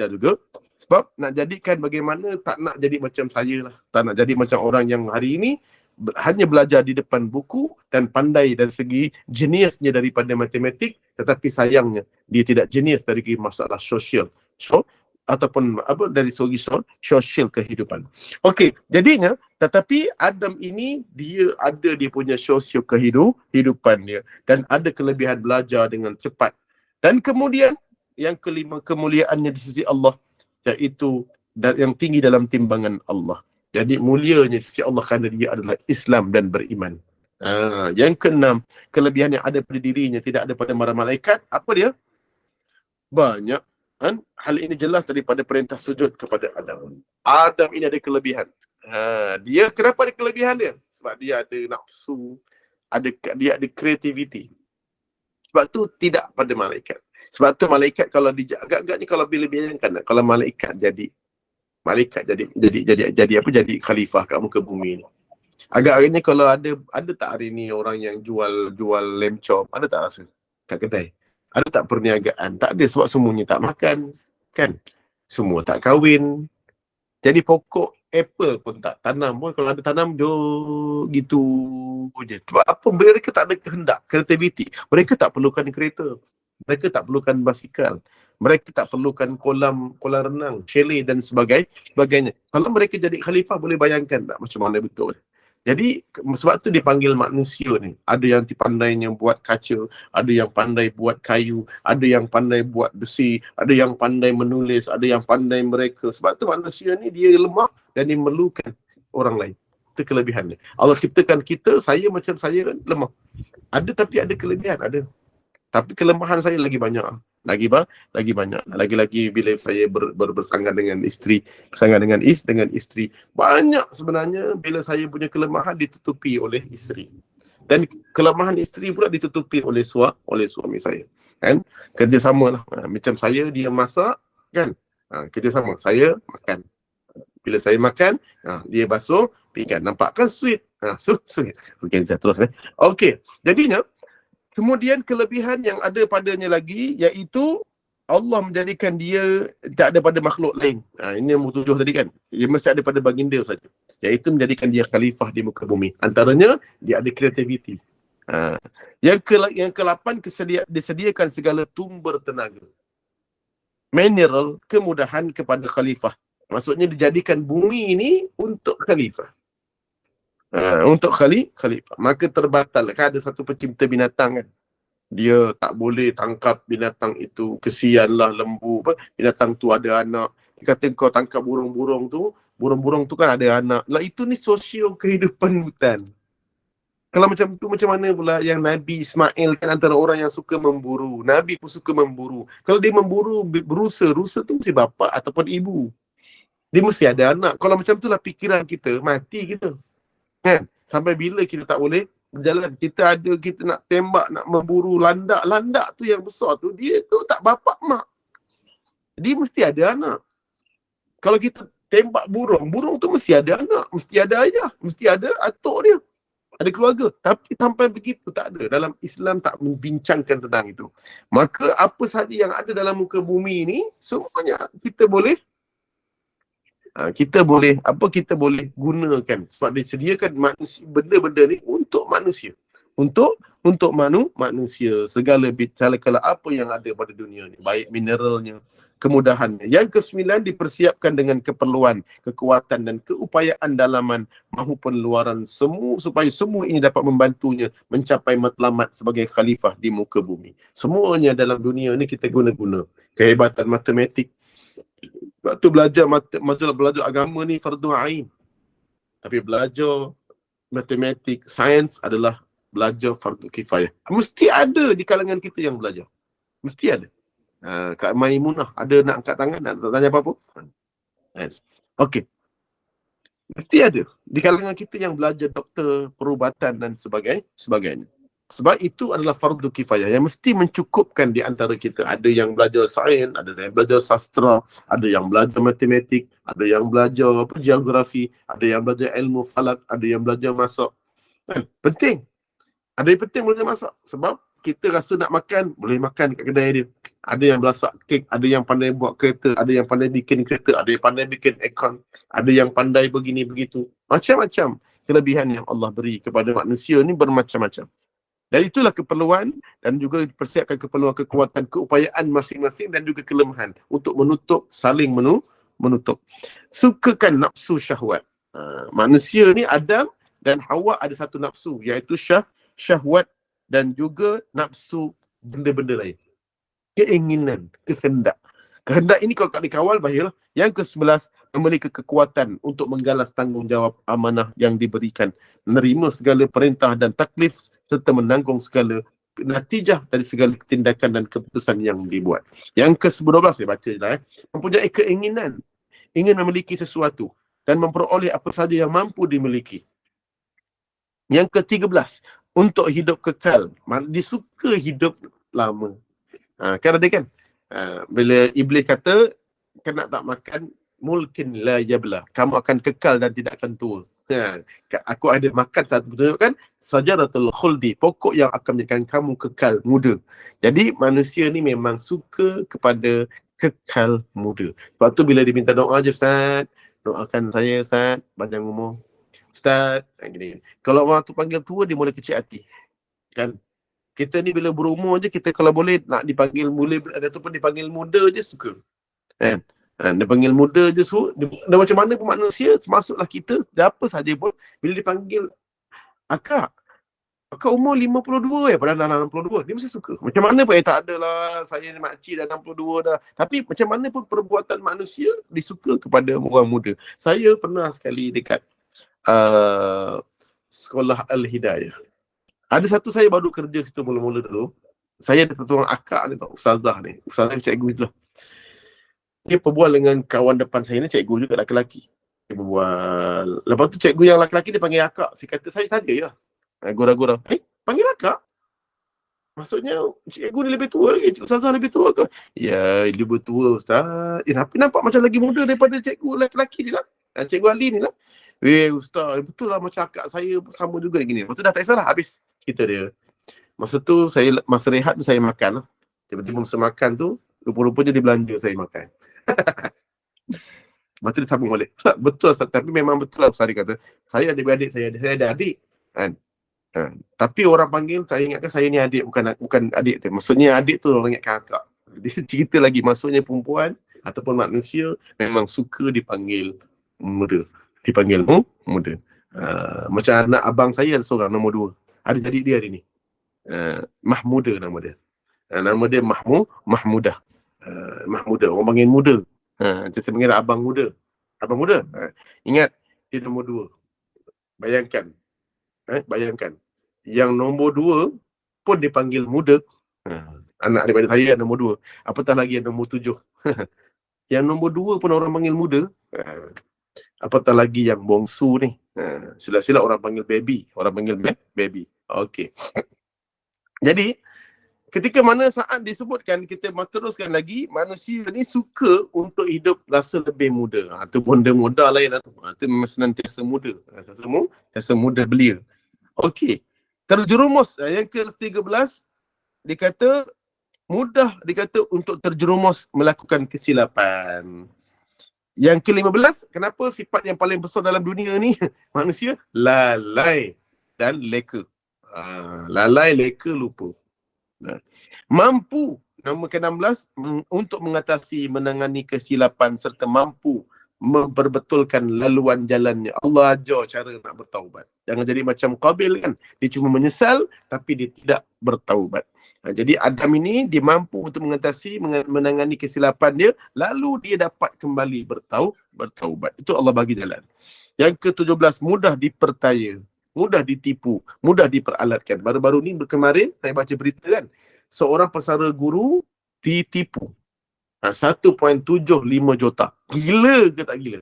juga. Sebab nak jadikan bagaimana, tak nak jadi macam saya lah. Tak nak jadi macam orang yang hari ini hanya belajar di depan buku dan pandai dari segi jeniusnya daripada matematik, tetapi sayangnya dia tidak jenius dari segi masalah sosial. So, ataupun apa dari segi sosial kehidupan. Okey, jadinya tetapi Adam ini dia ada dia punya sosial kehidupan dia dan ada kelebihan belajar dengan cepat. Dan kemudian yang kelima, kemuliaannya di sisi Allah, iaitu yang tinggi dalam timbangan Allah. Jadi mulianya di sisi Allah kerana dia adalah Islam dan beriman. Yang keenam, kelebihan yang ada pada dirinya tidak ada pada para malaikat. Apa dia? Banyak. Kan? Hal ini jelas daripada perintah sujud kepada Adam. Adam ini ada kelebihan. Dia kenapa ada kelebihan dia? Sebab dia ada nafsu, dia ada kreativiti. Sebab tu tidak pada malaikat. Sebab tu malaikat kalau agak-agaknya kalau bila bayangkan kalau malaikat jadi jadi khalifah kat muka bumi ni. Agak-agaknya kalau ada tak hari ni orang yang jual lem chop, ada tak rasa kat kedai? Ada tak perniagaan? Tak ada sebab semuanya tak makan, kan? Semua tak kahwin. Jadi pokok apple pun tak tanam pun. Kalau ada tanam, gitu je. Sebab apa? Mereka tak ada kehendak, kreativiti. Mereka tak perlukan kereta. Mereka tak perlukan basikal. Mereka tak perlukan kolam renang, chalet dan sebagainya. Kalau mereka jadi khalifah, boleh bayangkan tak macam mana betul? Jadi sebab tu dipanggil manusia ni. Ada yang pandainya buat kaca, ada yang pandai buat kayu, ada yang pandai buat besi, ada yang pandai menulis, ada yang pandai mereka. Sebab tu manusia ni dia lemah dan dia memerlukan orang lain. Itu kelebihannya. Allah ciptakan kita, saya macam saya kan lemah. Ada tapi ada kelebihan, ada. Tapi kelemahan saya lagi banyak. Lagi banyak. Lagi-lagi bila saya bersangan dengan isteri, dengan isteri, banyak sebenarnya bila saya punya kelemahan ditutupi oleh isteri. Dan kelemahan isteri pula ditutupi oleh suami saya. Kan? Kerjasama lah. Macam saya, dia masak, kan? Kerjasama. Saya makan. Bila saya makan, dia basuh pinggan. Nampak kan sweet? Sweet. Okey, terus. Okey. Jadinya, kemudian kelebihan yang ada padanya lagi, iaitu Allah menjadikan dia tak ada pada makhluk lain. Ini yang tujuh tadi kan. Dia mesti ada pada baginda saja. Iaitu menjadikan dia khalifah di muka bumi. Antaranya, dia ada kreativiti. Yang ke-8, disediakan segala sumber tenaga. Mineral, kemudahan kepada khalifah. Maksudnya dijadikan bumi ini untuk khalifah. Untuk khalifah. Maka terbatal. Kan ada satu pencipta binatang kan. Dia tak boleh tangkap binatang itu. Kesianlah lembu. Binatang tu ada anak. Dia kata kau tangkap burung-burung tu kan ada anak. Lah itu ni sosio kehidupan hutan. Kalau macam tu macam mana pula yang Nabi Ismail kan antara orang yang suka memburu. Nabi pun suka memburu. Kalau dia memburu rusa tu mesti bapa ataupun ibu. Dia mesti ada anak. Kalau macam itulah pikiran kita, mati kita. Kan? Sampai bila kita tak boleh berjalan. Kita nak tembak, nak memburu landak tu yang besar tu, dia tu tak bapak mak. Dia mesti ada anak. Kalau kita tembak burung tu mesti ada anak, mesti ada ayah, mesti ada atuk dia. Ada keluarga. Tapi sampai begitu tak ada. Dalam Islam tak membincangkan tentang itu. Maka apa sahaja yang ada dalam muka bumi ni, semuanya kita boleh kita boleh gunakan sebab disediakan benda-benda ni untuk manusia. Untuk manusia segala apa yang ada pada dunia ni, baik mineralnya, kemudahannya. Yang ke-9, dipersiapkan dengan keperluan, kekuatan dan keupayaan dalaman maupun luaran supaya semua ini dapat membantunya mencapai matlamat sebagai khalifah di muka bumi. Semuanya dalam dunia ni kita guna-guna. Kehebatan matematik. Sebab tu belajar agama ni fardu ain. Tapi belajar matematik, sains adalah belajar fardu kifayah. Mesti ada di kalangan kita yang belajar. Mesti ada. Kak Maimunah ada nak angkat tangan, nak tanya apa-apa? Okey. Mesti ada di kalangan kita yang belajar doktor, perubatan dan sebagainya. Sebab itu adalah fardu kifayah yang mesti mencukupkan di antara kita. Ada yang belajar sains, ada yang belajar sastra, ada yang belajar matematik, ada yang belajar geografi, ada yang belajar ilmu falak, ada yang belajar masak. Penting. Ada yang penting belajar masak. Sebab kita rasa nak makan, boleh makan kat kedai dia. Ada yang belasak kek, ada yang pandai buat kereta, ada yang pandai bikin kereta, ada yang pandai bikin aircon, ada yang pandai begini begitu. Macam-macam kelebihan yang Allah beri kepada manusia ni bermacam-macam. Dan itulah keperluan dan juga dipersiapkan keperluan kekuatan, keupayaan masing-masing dan juga kelemahan untuk menutup, saling menutup. Sukakan nafsu syahwat. Manusia ni Adam dan Hawa ada satu nafsu, iaitu syahwat dan juga nafsu benda-benda lain. Keinginan, kehendak. Kehendak ini kalau tak dikawal bahayalah. Yang ke-11, memiliki kekuatan untuk menggalas tanggungjawab amanah yang diberikan, menerima segala perintah dan taklif serta menanggung segala natijah dari segala tindakan dan keputusan yang dibuat. Yang ke-12 saya baca je lah. Mempunyai keinginan, ingin memiliki sesuatu dan memperoleh apa saja yang mampu dimiliki. Yang ke-13, untuk hidup kekal. Dia suka hidup lama. Kan ada kan? Bila Iblis kata, kena tak makan, mulkin la yabla. Kamu akan kekal dan tidak akan tua. Aku ada makan satu petunjuk kan, sajaratul khuldi, pokok yang akan menjadikan kamu kekal muda. Jadi manusia ni memang suka kepada kekal muda. Sebab tu bila dia minta doa je, Ustaz, doakan saya Ustaz, panjang umur. Ustaz, gini. Kalau orang tu panggil tua, dia mula kecil hati. Kan? Kita ni bila berumur je, kita kalau boleh nak dipanggil, boleh ataupun dipanggil muda je suka. Kan? Dia panggil muda je suka. Dia macam mana pun manusia, termasuklah kita, apa saja pun, bila dipanggil akak umur 52 ya, padahal dah 62, dia mesti suka. Macam mana pun, tak adalah, saya ni makcik dah 62 dah. Tapi macam mana pun perbuatan manusia disuka kepada orang muda. Saya pernah sekali dekat sekolah Al-Hidayah. Ada satu saya baru kerja situ mula-mula dulu. Saya ada seorang akak ni tau, ustazah ni. Ustazah ni cikgu itulah. Dia berbual dengan kawan depan saya ni, cikgu juga lelaki. Dia berbual. Lepas tu cikgu yang lelaki dia panggil akak. Saya kata, saya tanya je lah. Gurau-gurau. Panggil akak? Maksudnya cikgu ni lebih tua lagi, cikgu ustazah lebih tua ke? Ya, dia bertua ustaz. Tapi nampak macam lagi muda daripada cikgu lelaki ni lah. Cikgu Ali ni lah. Ustaz, betul lah macam akak saya sama juga gini. Lepas tu dah tak kisah lah, habis kita dia. Masa tu masa rehat tu saya makan lah. Tiba-tiba masa makan tu, rupa-rupanya dia belanja saya makan. Lepas tu dia sambung balik. Betul Ustaz, tapi memang betul lah Ustaz dia kata. Saya adik-beradik, saya ada adik. Kan? Tapi orang panggil, saya ingatkan saya ni adik, bukan adik tu. Maksudnya adik tu orang ingatkan akak. Dia cerita lagi, maksudnya perempuan ataupun manusia memang suka dipanggil muda. Dipanggil muda. Macam anak abang saya ada seorang, nombor 2. Ada jadi dia hari ni. Mahmuda nama dia. Nama dia Mahmudah. Mahmudah, orang panggil muda. Saya panggil abang muda. Abang muda. Ingat, dia nombor 2. Bayangkan. Yang nombor 2 pun dipanggil muda. Anak daripada saya nombor 2. Apatah lagi yang nombor 7. Yang nombor 2 pun orang panggil muda. Apatah lagi yang bongsu ni. Sila-sila orang panggil baby. Orang panggil baby. Okey. Jadi, ketika mana saat disebutkan, kita teruskan lagi, manusia ni suka untuk hidup rasa lebih muda. Itu bonda muda lain lah tu. Itu memang senantiasa muda. Senantiasa muda belia. Okey. Terjerumus. Yang ke-13, dikata mudah untuk terjerumus melakukan kesilapan. Yang ke-15, kenapa sifat yang paling besar dalam dunia ni manusia? Lalai dan leka. Lalai, leka, lupa. Mampu, nombor ke-16, untuk mengatasi, menangani kesilapan serta mampu memperbetulkan laluan jalannya. Allah ajar cara nak bertaubat. Jangan jadi macam Qabil kan. Dia cuma menyesal tapi dia tidak bertaubat. Jadi Adam ini dia mampu untuk mengatasi, menangani kesilapan dia, lalu dia dapat kembali bertaubat. Itu Allah bagi jalan. Yang ke-17, mudah dipercaya, mudah ditipu, mudah diperalatkan. Baru-baru ni kemarin saya baca berita kan, seorang pesara guru ditipu 1.75 juta. Gila ke tak gila?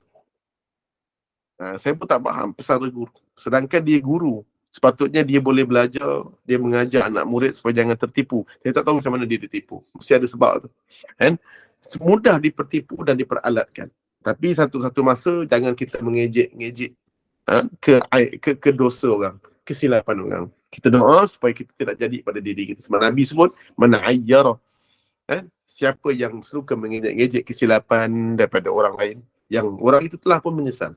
Saya pun tak faham pesara guru. Sedangkan dia guru. Sepatutnya dia boleh belajar, dia mengajar anak murid supaya jangan tertipu. Saya tak tahu macam mana dia ditipu. Mesti ada sebab tu. Kan? Mudah dipertipu dan diperalatkan. Tapi satu-satu masa jangan kita mengejek-ngejek ke dosa orang, kesilapan orang. Kita doa supaya kita tidak jadi pada diri kita. Sebab Nabi sebut, man ayyara. Siapa yang suka mengejek-ngejek kesilapan daripada orang lain, yang orang itu telah pun menyesal,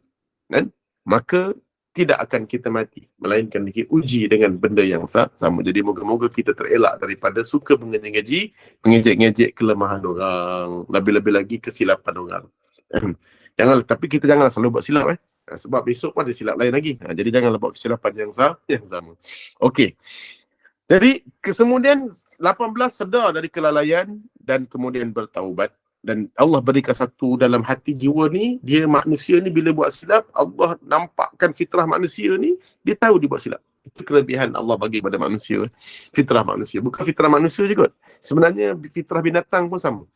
kan? Maka tidak akan kita mati, melainkan diuji dengan benda yang sama. Jadi moga-moga kita terelak daripada suka mengejek-ngejek, mengejek-ngejek kelemahan orang, lebih-lebih lagi kesilapan orang. Tapi kita janganlah selalu buat silap sebab besok pun ada silap lain lagi. Jadi janganlah buat kesilapan yang sama. Okey. Jadi kemudian 18 sedar dari kelalaian dan kemudian bertaubat. Dan Allah berikan satu dalam hati jiwa ni, dia manusia ni bila buat silap, Allah nampakkan fitrah manusia ni, dia tahu dia buat silap. Itu kelebihan Allah bagi pada manusia. Fitrah manusia. Bukan fitrah manusia juga. Sebenarnya fitrah binatang pun sama.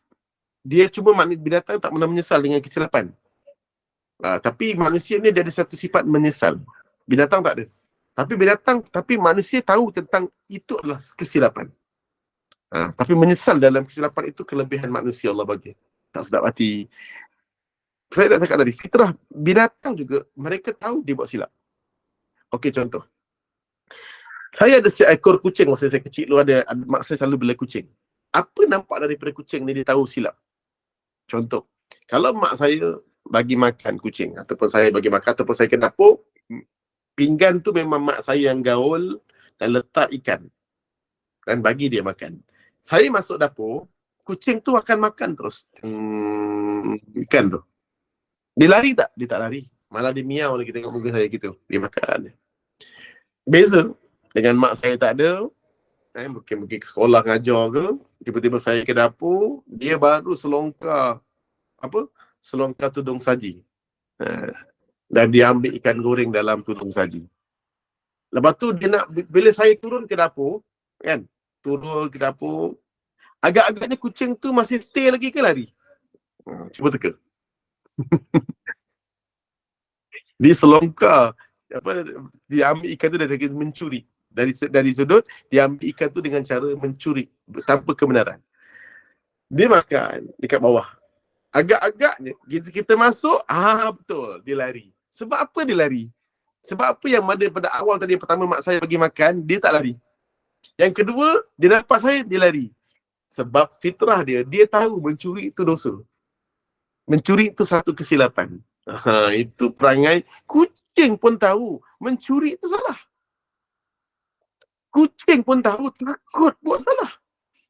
Dia cuma binatang tak pernah menyesal dengan kesilapan. Tapi manusia ni dia ada satu sifat menyesal. Binatang tak ada. Tapi manusia tahu tentang itu adalah kesilapan. Tapi menyesal dalam kesilapan itu kelebihan manusia Allah bagi. Tak sedap hati. Saya dah cakap tadi, fitrah binatang juga, mereka tahu dia buat silap. Okey, contoh. Saya ada seekor kucing masa saya kecil. Mak saya selalu bela kucing. Apa nampak daripada kucing ni dia tahu silap? Contoh, kalau mak saya bagi makan kucing, ataupun saya bagi makan, ataupun saya ke dapur, pinggan tu memang mak saya yang gaul dan letak ikan. Dan bagi dia makan. Saya masuk dapur, kucing tu akan makan terus ikan tu. Dia lari tak? Dia tak lari. Malah dia miau lagi tengok muka saya gitu. Dia makan. Beza dengan mak saya tak ada. Mungkin pergi ke sekolah ngajar ke, tiba-tiba saya ke dapur, dia baru selongkar tudung saji. Dan dia ambil ikan goreng dalam tudung saji. Lepas tu dia nak, bila saya turun ke dapur, kan? Turun ke dapur, agak-agaknya kucing tu masih stay lagi ke lari? Cuba teka. Dia selongkar, dia ambil ikan tu dari mencuri. Dari sudut, dia ambil ikan tu dengan cara mencuri tanpa kebenaran. Dia makan dekat bawah. Agak-agaknya kita masuk, betul, dia lari. Sebab apa dia lari? Sebab apa yang ada pada awal tadi, yang pertama mak saya bagi makan, dia tak lari. Yang kedua, dia nampak saya, dia lari. Sebab fitrah dia tahu mencuri itu dosa. Mencuri itu satu kesilapan. Itu perangai. Kucing pun tahu mencuri itu salah. Kucing pun tahu takut buat salah.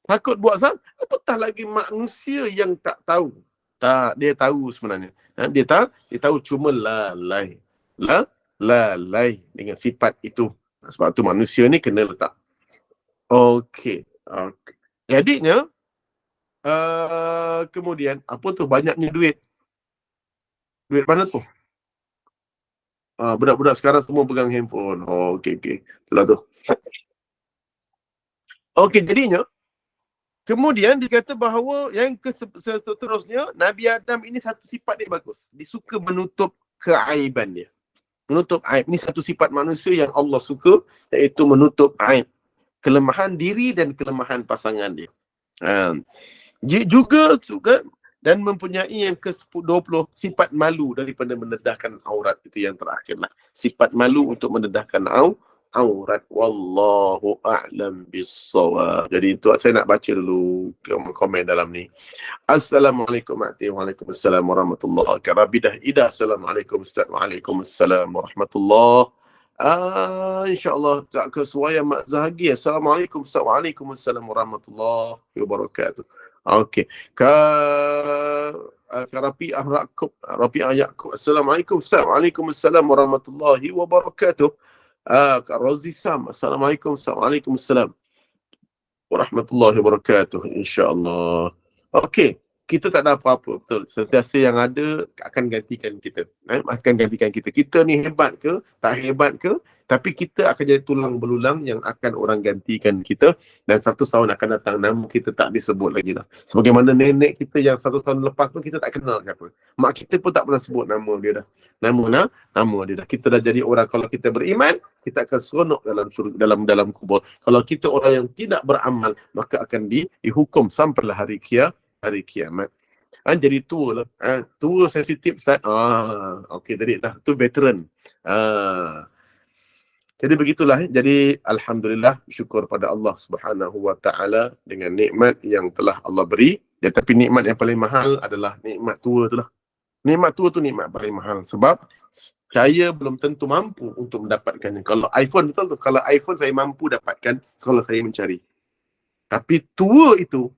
Takut buat salah. Apatah lagi manusia yang tak tahu. Tak, dia tahu sebenarnya. Dia tahu cuma lalai dengan sifat itu. Sebab tu manusia ni kena letak. Okey. Jadinya, kemudian, apa tu, banyaknya duit. Duit mana tu? Budak-budak sekarang semua pegang handphone. Okey. Itulah tu. Okey, jadinya, kemudian dikata bahawa yang seterusnya, Nabi Adam ini satu sifat dia bagus. Dia suka menutup keaiban dia. Menutup aib. Ini satu sifat manusia yang Allah suka, iaitu menutup aib. Kelemahan diri dan kelemahan pasangan dia. Juga dan mempunyai yang ke-20 sifat malu daripada mendedahkan aurat. Itu yang terakhirlah. Sifat malu untuk mendedahkan aurat. Wallahu a'lam bissawab. Jadi itu saya nak baca dulu komen dalam ni. Assalamualaikum Waalaikumsalam warahmatullahi wabarakatuh. Rabidah Ida. Assalamualaikum Ustaz. Waalaikumsalam warahmatullahi. InsyaAllah tak kesuaian Mak Zahagi. Assalamualaikum Ustaz. Waalaikumsalam warahmatullahi wabarakatuh. Okey. Rafi'ah Yaakob. Assalamualaikum Ustaz. Waalaikumsalam warahmatullahi wabarakatuh. Kak Rozi Sam. Assalamualaikum Ustaz. Waalaikumsalam warahmatullahi wabarakatuh. InsyaAllah. Okey. Kita tak ada apa-apa, betul. Sentiasa yang ada akan gantikan kita. Akan gantikan kita. Kita ni hebat ke, tak hebat ke, tapi kita akan jadi tulang belulang yang akan orang gantikan kita. Dan 100 tahun akan datang, nama kita tak disebut lagi lah. Sebagaimana nenek kita yang 100 tahun lepas pun kita tak kenal siapa. Mak kita pun tak pernah sebut nama dia dah. Nama dia dah. Kita dah jadi orang, kalau kita beriman, kita akan seronok dalam kubur. Kalau kita orang yang tidak beramal, maka akan dihukum sampailah hari kiamat. Jadi tua lah. Tua sensitif Ustaz. Okey tadi dah. Tu veteran. Jadi begitulah. Jadi alhamdulillah, syukur pada Allah Subhanahu wa taala dengan nikmat yang telah Allah beri. Tetapi nikmat yang paling mahal adalah nikmat tua tu lah. Nikmat tua tu nikmat paling mahal. Sebab saya belum tentu mampu untuk mendapatkannya. Kalau iPhone, betul tu. Kalau iPhone saya mampu dapatkan kalau saya mencari. Tapi tua itu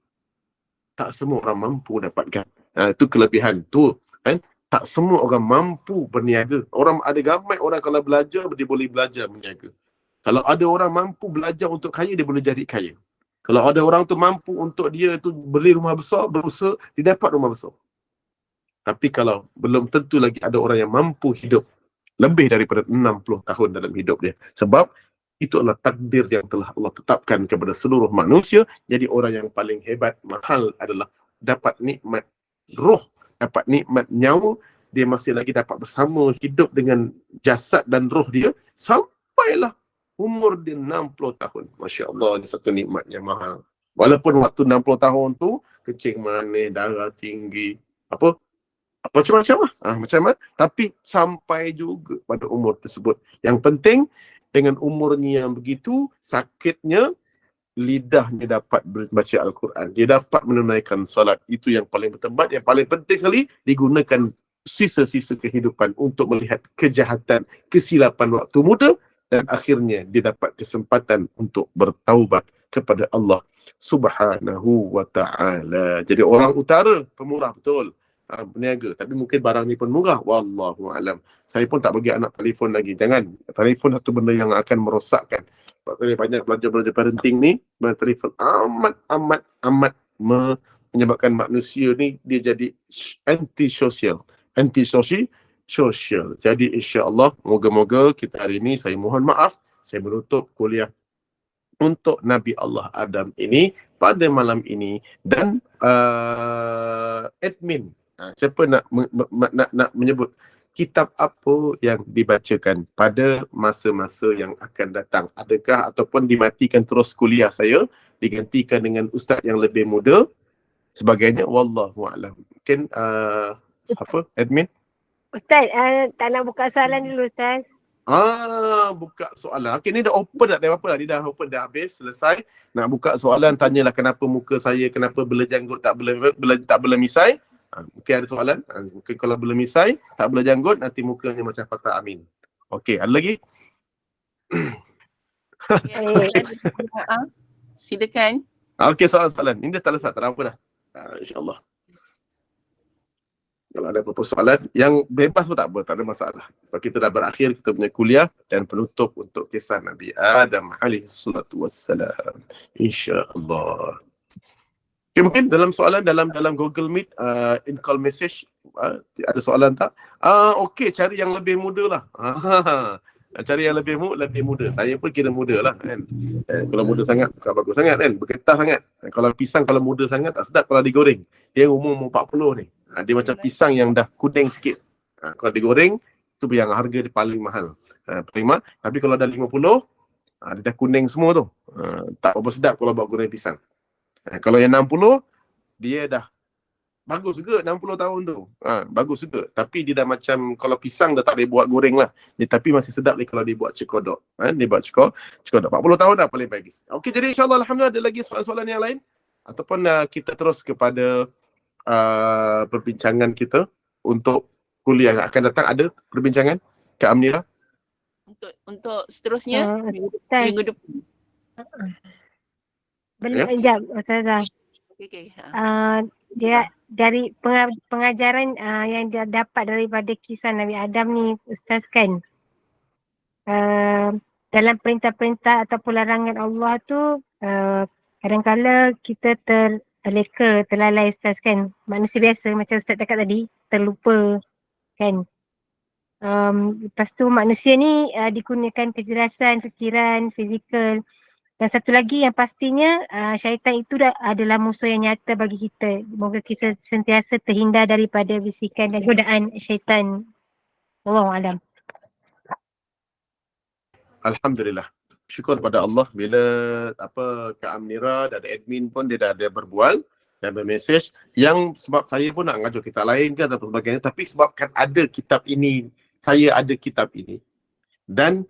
tak semua orang mampu dapatkan. Itu kelebihan tu. Kan? Tak semua orang mampu berniaga. Orang ada ramai orang kalau belajar, dia boleh belajar berniaga. Kalau ada orang mampu belajar untuk kaya, dia boleh jadi kaya. Kalau ada orang tu mampu untuk dia tu beli rumah besar, berusaha, dia dapat rumah besar. Tapi kalau belum tentu lagi ada orang yang mampu hidup lebih daripada 60 tahun dalam hidup dia. Sebab itu adalah takdir yang telah Allah tetapkan kepada seluruh manusia. Jadi orang yang paling hebat, mahal adalah dapat nikmat roh, dapat nikmat nyawa. Dia masih lagi dapat bersama hidup dengan jasad dan roh dia sampailah umur dia 60 tahun. Masya Allah, ini satu nikmat yang mahal. Walaupun waktu 60 tahun tu kencing manis, darah tinggi, macam-macam lah. Macam-macam. Tapi sampai juga pada umur tersebut. Yang penting, dengan umurnya yang begitu, sakitnya, lidahnya dapat baca Al-Quran. Dia dapat menunaikan salat. Itu yang paling bertempat. Yang paling penting sekali, digunakan sisa-sisa kehidupan untuk melihat kejahatan, kesilapan waktu muda, dan akhirnya dia dapat kesempatan untuk bertaubat kepada Allah Subhanahu wa ta'ala. Jadi orang utara, pemurah betul. Berniaga, tapi mungkin barang ni pun murah, wallahu alam. Saya pun tak bagi anak telefon lagi. Jangan, telefon satu benda yang akan merosakkan. Sebab saya banyak belajar parenting ni, telefon amat menyebabkan manusia ni dia jadi anti-sosial. Jadi insya-Allah, moga-moga kita hari ini, saya mohon maaf, saya menutup kuliah untuk Nabi Allah Adam ini pada malam ini. Dan admin, siapa nak menyebut kitab apa yang dibacakan pada masa-masa yang akan datang? Adakah ataupun dimatikan terus kuliah saya, digantikan dengan ustaz yang lebih muda sebagainya? Wallahu a'lam. Mungkin admin? Ustaz, tak nak buka soalan dulu Ustaz. Buka soalan. Okey, ni dah open dah, apa dah. Ni dah open, dah habis, selesai. Nak buka soalan, tanyalah kenapa muka saya, kenapa bela janggut tak bela misai. Mungkin ada soalan. Mungkin kalau bela misai, tak bela janggut, nanti mukanya macam Fatah Amin. Okey, ada lagi? Silakan. Okey, soalan-soalan. Ini dah tak lesat, tak ada apa dah. InsyaAllah. Kalau ada apa-apa soalan, yang bebas pun tak apa, tak ada masalah. Kalau kita dah berakhir, kita punya kuliah dan penutup untuk kisah Nabi Adam alaihi salatu wassalam. InsyaAllah. Okay, mungkin dalam soalan, dalam Google Meet, in call message, ada soalan tak? Okey, cari yang lebih muda lah. Cari yang lebih muda. Saya pun kira muda lah kan. Kalau muda sangat, bukan bagus sangat kan. Bergetah sangat. Kalau pisang kalau muda sangat, tak sedap kalau digoreng. Dia umur 40 ni. Dia macam pisang yang dah kuning sikit. Kalau digoreng, tu yang harga dia paling mahal. Tapi kalau dah 50, dia dah kuning semua tu. Tak apa sedap kalau buat goreng pisang. Kalau yang 60, dia dah bagus juga 60 tahun tu. Bagus juga. Tapi dia dah macam, kalau pisang dah tak boleh buat goreng lah. Tapi masih sedap ni kalau dia buat cekodok. Dia buat cekodok. 40 tahun dah paling bagus. Okey, jadi insyaAllah alhamdulillah ada lagi soalan-soalan yang lain. Ataupun kita terus kepada perbincangan kita untuk kuliah yang akan datang. Ada perbincangan Kak Amnira? Untuk seterusnya minggu depan. Sekejap, Ustazah. Okey. Dia dari pengajaran yang dia dapat daripada kisah Nabi Adam ni Ustaz kan, dalam perintah-perintah ataupun larangan Allah tu kadang-kala kita terleka, terlalai Ustaz kan. Manusia biasa macam Ustaz cakap tadi, terlupa kan. Lepas tu manusia ni digunakan kejelasan, fikiran, fizikal. Dan satu lagi yang pastinya syaitan itu adalah musuh yang nyata bagi kita. Moga kita sentiasa terhindar daripada bisikan dan godaan syaitan. Wallahualam. Alhamdulillah. Syukur pada Allah bila Kak Amnira dan admin pun dia dah ada berbual dan bermesej, yang sebab saya pun nak ngajar kitab lain ke atau sebagainya, tapi sebabkan ada kitab ini, saya ada kitab ini. Dan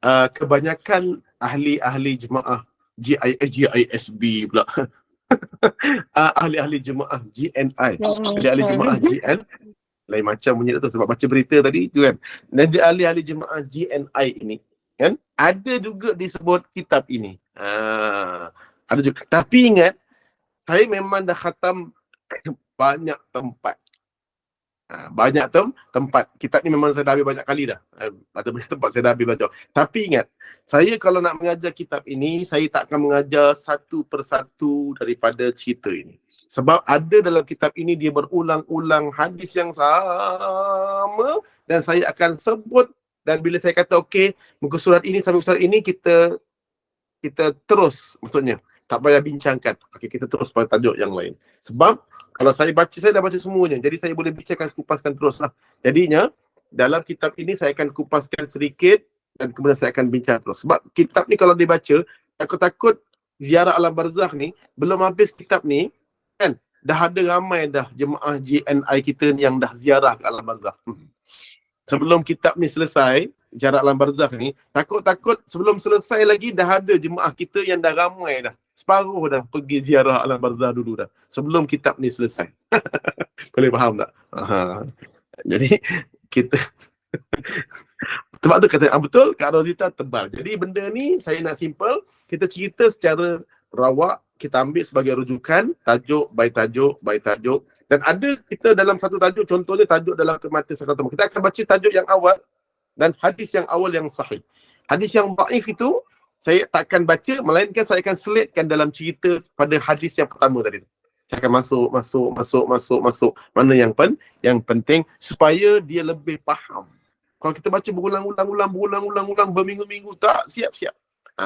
kebanyakan ahli-ahli jemaah GISB pula. Ahli-ahli jemaah GNI, ahli-ahli jemaah GN Lain macam bunyi tu sebab baca berita tadi tu kan. Dan di ahli-ahli jemaah GNI ini kan, ada juga disebut kitab ini. Ada juga. Tapi ingat, saya memang dah khatam banyak tempat. Banyak tempat. Kitab ni memang saya dah habis banyak kali dah. Ada banyak tempat saya dah habis belajar. Tapi ingat, saya kalau nak mengajar kitab ini, saya tak akan mengajar satu persatu daripada cerita ini. Sebab ada dalam kitab ini dia berulang-ulang hadis yang sama dan saya akan sebut, dan bila saya kata okey, muka surat ini sampai surat ini kita terus, maksudnya tak payah bincangkan. Okey, kita terus pada tajuk yang lain. Sebab kalau saya baca, saya dah baca semuanya. Jadi saya boleh bincangkan, kupaskan teruslah. Jadinya dalam kitab ini saya akan kupaskan sedikit dan kemudian saya akan bincang terus. Sebab kitab ni kalau dibaca, takut-takut ziarah alam barzakh ni, belum habis kitab ni, kan, dah ada ramai dah jemaah JNI kita ni yang dah ziarah ke alam barzakh. Sebelum kitab ni selesai, ziarah alam barzakh ni, takut-takut sebelum selesai lagi dah ada jemaah kita yang dah ramai dah. Separuh dah pergi ziarah alam barzakh dulu dah. Sebelum kitab ni selesai. Boleh faham tak? Jadi kita sebab tu kata betul Kak Rozita tebal. Jadi benda ni saya nak simple, kita cerita secara rawak, kita ambil sebagai rujukan, tajuk by tajuk by tajuk, dan ada kita dalam satu tajuk, contohnya tajuk dalam kematian sakratul maut. Kita akan baca tajuk yang awal dan hadis yang awal yang sahih. Hadis yang dhaif itu saya takkan baca, melainkan saya akan selitkan dalam cerita pada hadis yang pertama tadi. Saya akan masuk mana yang penting supaya dia lebih faham. Kalau kita baca berulang-ulang berminggu-minggu, tak siap-siap.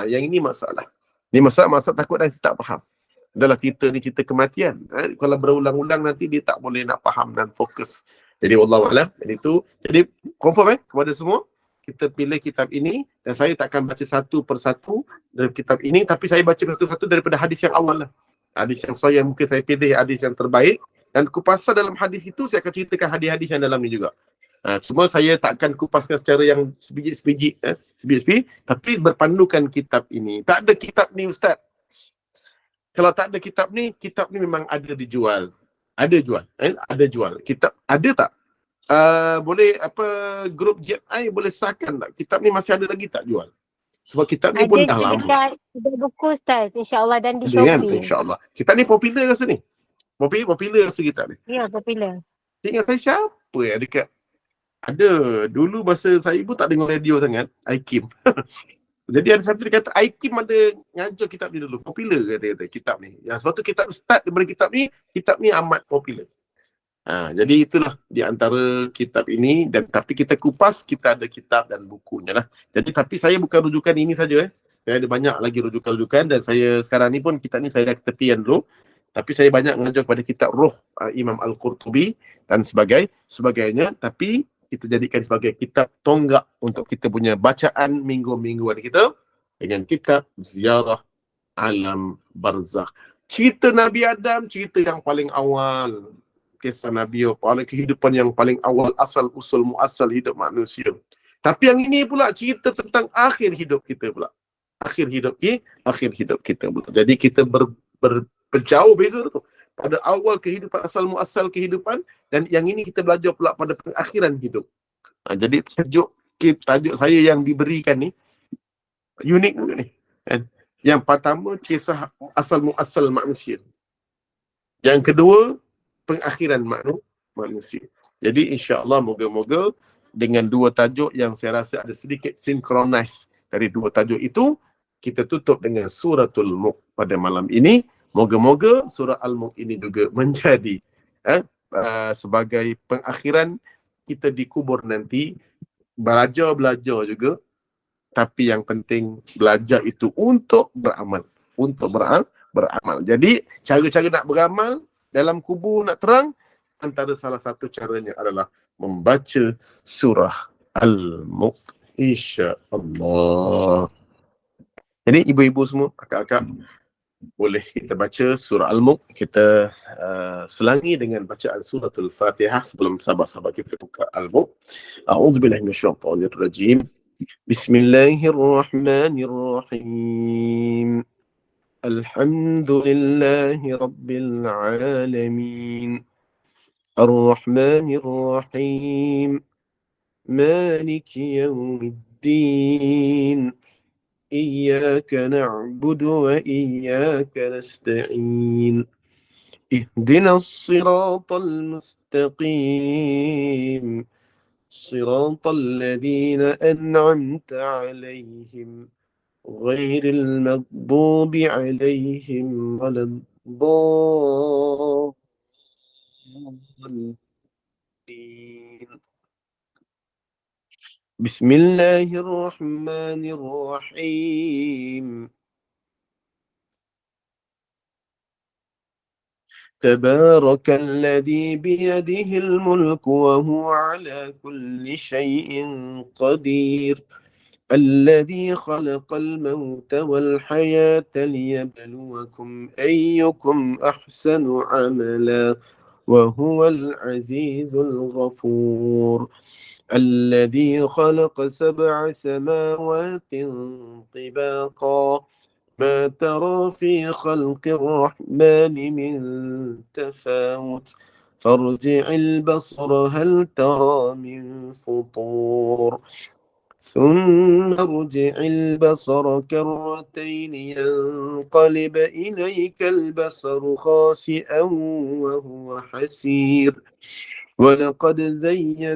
Yang ini masalah. Ini masalah takut dan tak faham. Adalah cerita ni cerita kematian. Kalau berulang-ulang nanti dia tak boleh nak faham dan fokus. Jadi wallahualam. Jadi confirm kepada semua, kita pilih kitab ini dan saya tak akan baca satu persatu dari kitab ini, tapi saya baca satu-satu daripada hadis yang awal lah. Hadis yang saya mungkin saya pilih hadis yang terbaik, dan kupasan dalam hadis itu saya akan ceritakan hadis-hadis yang dalam ni juga. Cuma saya tak akan kupaskan secara yang sebiji-sebiji, tapi berpandukan kitab ini. Tak ada kitab ni Ustaz. Kalau tak ada kitab ni memang ada dijual. Ada jual. Ada jual. Kitab ada tak? Boleh grup JNI boleh sahkan tak? Kitab ni masih ada lagi tak jual? Sebab kitab ni pun dah lama. Ada buku Ustaz, insya-Allah, dan di ada kan? Shopee. InsyaAllah. Kitab ni popular rasa ni? Popular rasa kitab ni? Ya, popular. Ingat saya siapa yang dekat? Ada. Dulu masa saya pun tak dengar radio sangat, Aikim. Jadi ada satu dia kata, Aikim ada ngajar kitab ni dulu. Popular kata kitab ni. Sebab tu kitab start daripada kitab ni amat popular. Jadi itulah di antara kitab ini, dan tapi kita kupas, kita ada kitab dan bukunya lah. Jadi tapi saya bukan rujukan ini saja. Saya ada banyak lagi rujukan-rujukan, dan saya sekarang ni pun kitab ni saya dah ketepian dulu. Tapi saya banyak mengajar kepada kitab Ruh Imam Al-Qurtubi dan sebagainya. Tapi kita jadikan sebagai kitab tonggak untuk kita punya bacaan minggu-mingguan kita dengan kitab Ziarah Alam Barzakh. Cerita Nabi Adam, cerita yang paling awal. Kisah Nabi, kehidupan yang paling awal, asal usul muasal hidup manusia. Tapi yang ini pula cerita tentang akhir hidup kita pula. Akhir hidup kita pula. Jadi kita berjauh beza tu. Pada awal kehidupan, asal muasal kehidupan, dan yang ini kita belajar pula pada pengakhiran hidup. Jadi tajuk saya yang diberikan ni unik juga ni. Yang pertama, kisah asal muasal manusia. Yang kedua, pengakhiran manusia. Jadi insya-Allah moga-moga dengan dua tajuk yang saya rasa ada sedikit synchronize dari dua tajuk itu, kita tutup dengan suratul Mulk pada malam ini. Moga-moga surah Al-Mulk ini juga menjadi sebagai pengakhiran kita dikubur nanti. Belajar juga, tapi yang penting belajar itu untuk beramal, beramal. Jadi cara-cara nak beramal dalam kubur nak terang, antara salah satu caranya adalah membaca surah Al-Mulk, insya-Allah. Jadi ibu-ibu semua, akak-akak, boleh kita baca surah Al-Mulk. Kita selangi dengan bacaan suratul Fatihah sebelum sahabat-sahabat kita buka Al-Mulk. A'udzubillahi minasyaitonirrajim. Bismillahirrahmanirrahim. Alhamdulillahi rabbil alamin. الرحمن الرحيم مالك يوم الدين إياك نعبد وإياك نستعين اهدنا الصراط المستقيم صراط الذين أنعمت عليهم غير المغضوب عليهم ولا الضالين. بسم الله الرحمن الرحيم تبارك الذي بيده الملك وهو على كل شيء قدير الذي خلق الموت والحياة ليبلوكم أيكم أحسن عملا وهو العزيز الغفور الذي خلق 7 سماوات طباقا ما ترى في خلق الرحمن من تفاوت فارجع البصر هل ترى من فطور ثم ارجع البصر كرتين ينقلب إليك البصر خاسئا وهو حسير ولقد زينا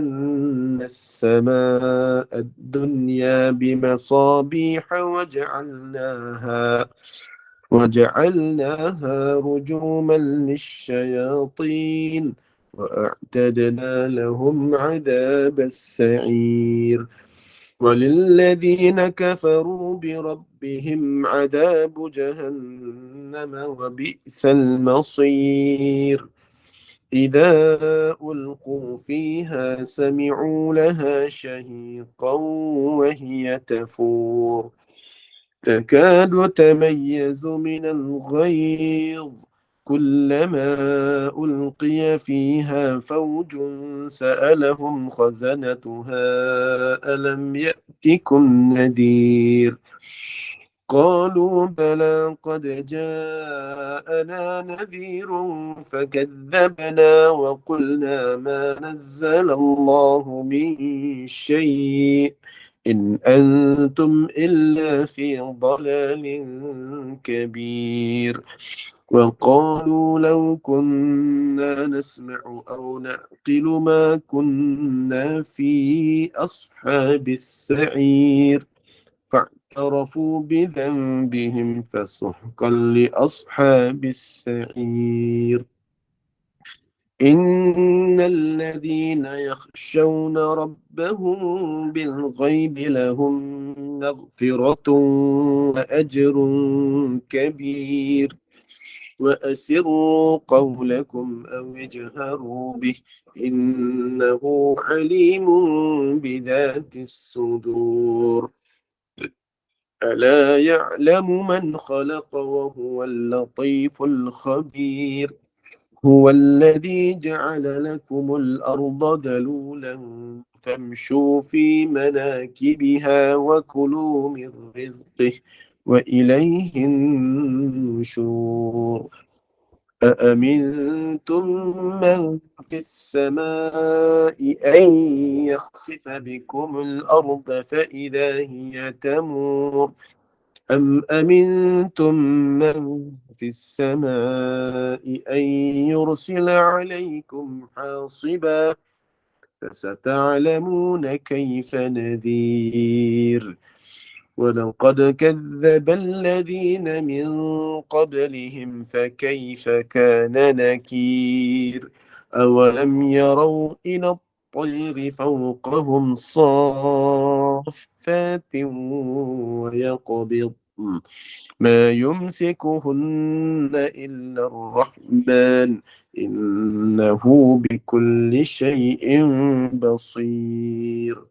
السماء الدنيا بمصابيح وجعلناها رجوما للشياطين وأعتدنا لهم عذاب السعير وللذين كفروا بربهم عذاب جهنم وبئس المصير إذا ألقوا فيها سمعوا لها شهيقا وهي تفور تكاد تميز من الغيظ كلما ألقي فيها فوج سألهم خزنتها ألم يأتكم نذير قالوا بلى قد جاءنا نذير فكذبنا وقلنا ما نزل الله من شيء إن أنتم إلا في ضلال كبير وقالوا لو كنا نسمع أو نعقل ما كنا في أصحاب السعير فاعترفوا بذنبهم فسحقا لأصحاب السعير إن الذين يخشون ربهم بالغيب لهم مغفرة وأجر كبير وأسروا قولكم أو اجهروا به إنه عليم بذات الصدور ألا يعلم من خلق وهو اللطيف الخبير هو الذي جعل لكم الأرض ذلولا فامشوا في مناكبها وكلوا من رزقه وإليه النشور أأمنتم من في السماء أن يخسف بكم الأرض فإذا هي تمور أم أمنتم من في السماء أن يرسل عليكم حاصبا فستعلمون كيف نذير ولقد كذب الذين من قبلهم فكيف كان نكير أولم يروا إلى الطير فوقهم صافات ويقبض ما يمسكهن إلا الرحمن إنه بكل شيء بصير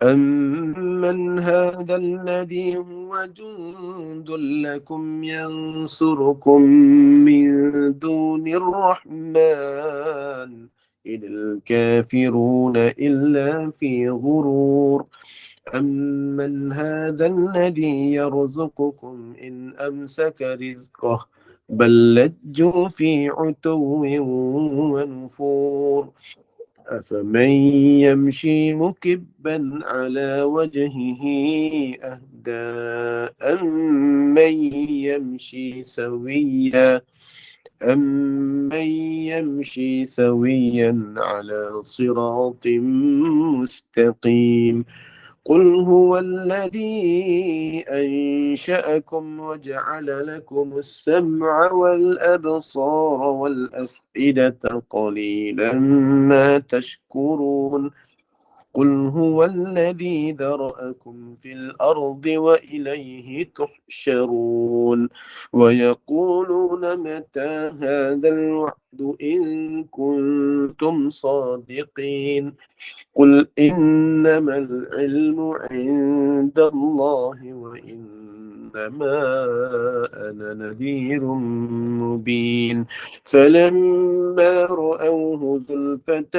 أمن هذا الذي هو جند لكم ينصركم من دون الرحمن إن الكافرون إلا في غرور أمن هذا الذي يرزقكم إن أمسك رزقه بل لجوا في عتو ونفور أفمن يمشي مكبا على وجهه أهدى أمن يمشي سويا على صراط مستقيم قل هو الذي أنشأكم وجعل لكم السمع والأبصار والأفئدة قليلا ما تشكرون قل هو الذي ذرأكم في الأرض وإليه تحشرون ويقولون متى هذا الوعد إن كنتم صادقين قل إنما العلم عند الله وإنما أنا نذير مبين فلما رأوه زلفة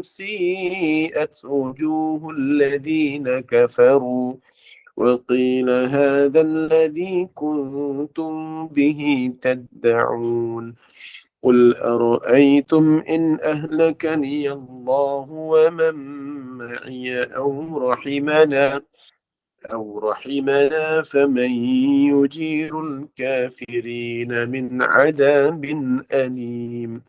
سيئت وجوه الذين كفروا وقيل هذا الذي كنتم به تدعون قل أرأيتم إن أهلكني الله ومن معي أو رحمنا فمن يجير الكافرين من عذاب أليم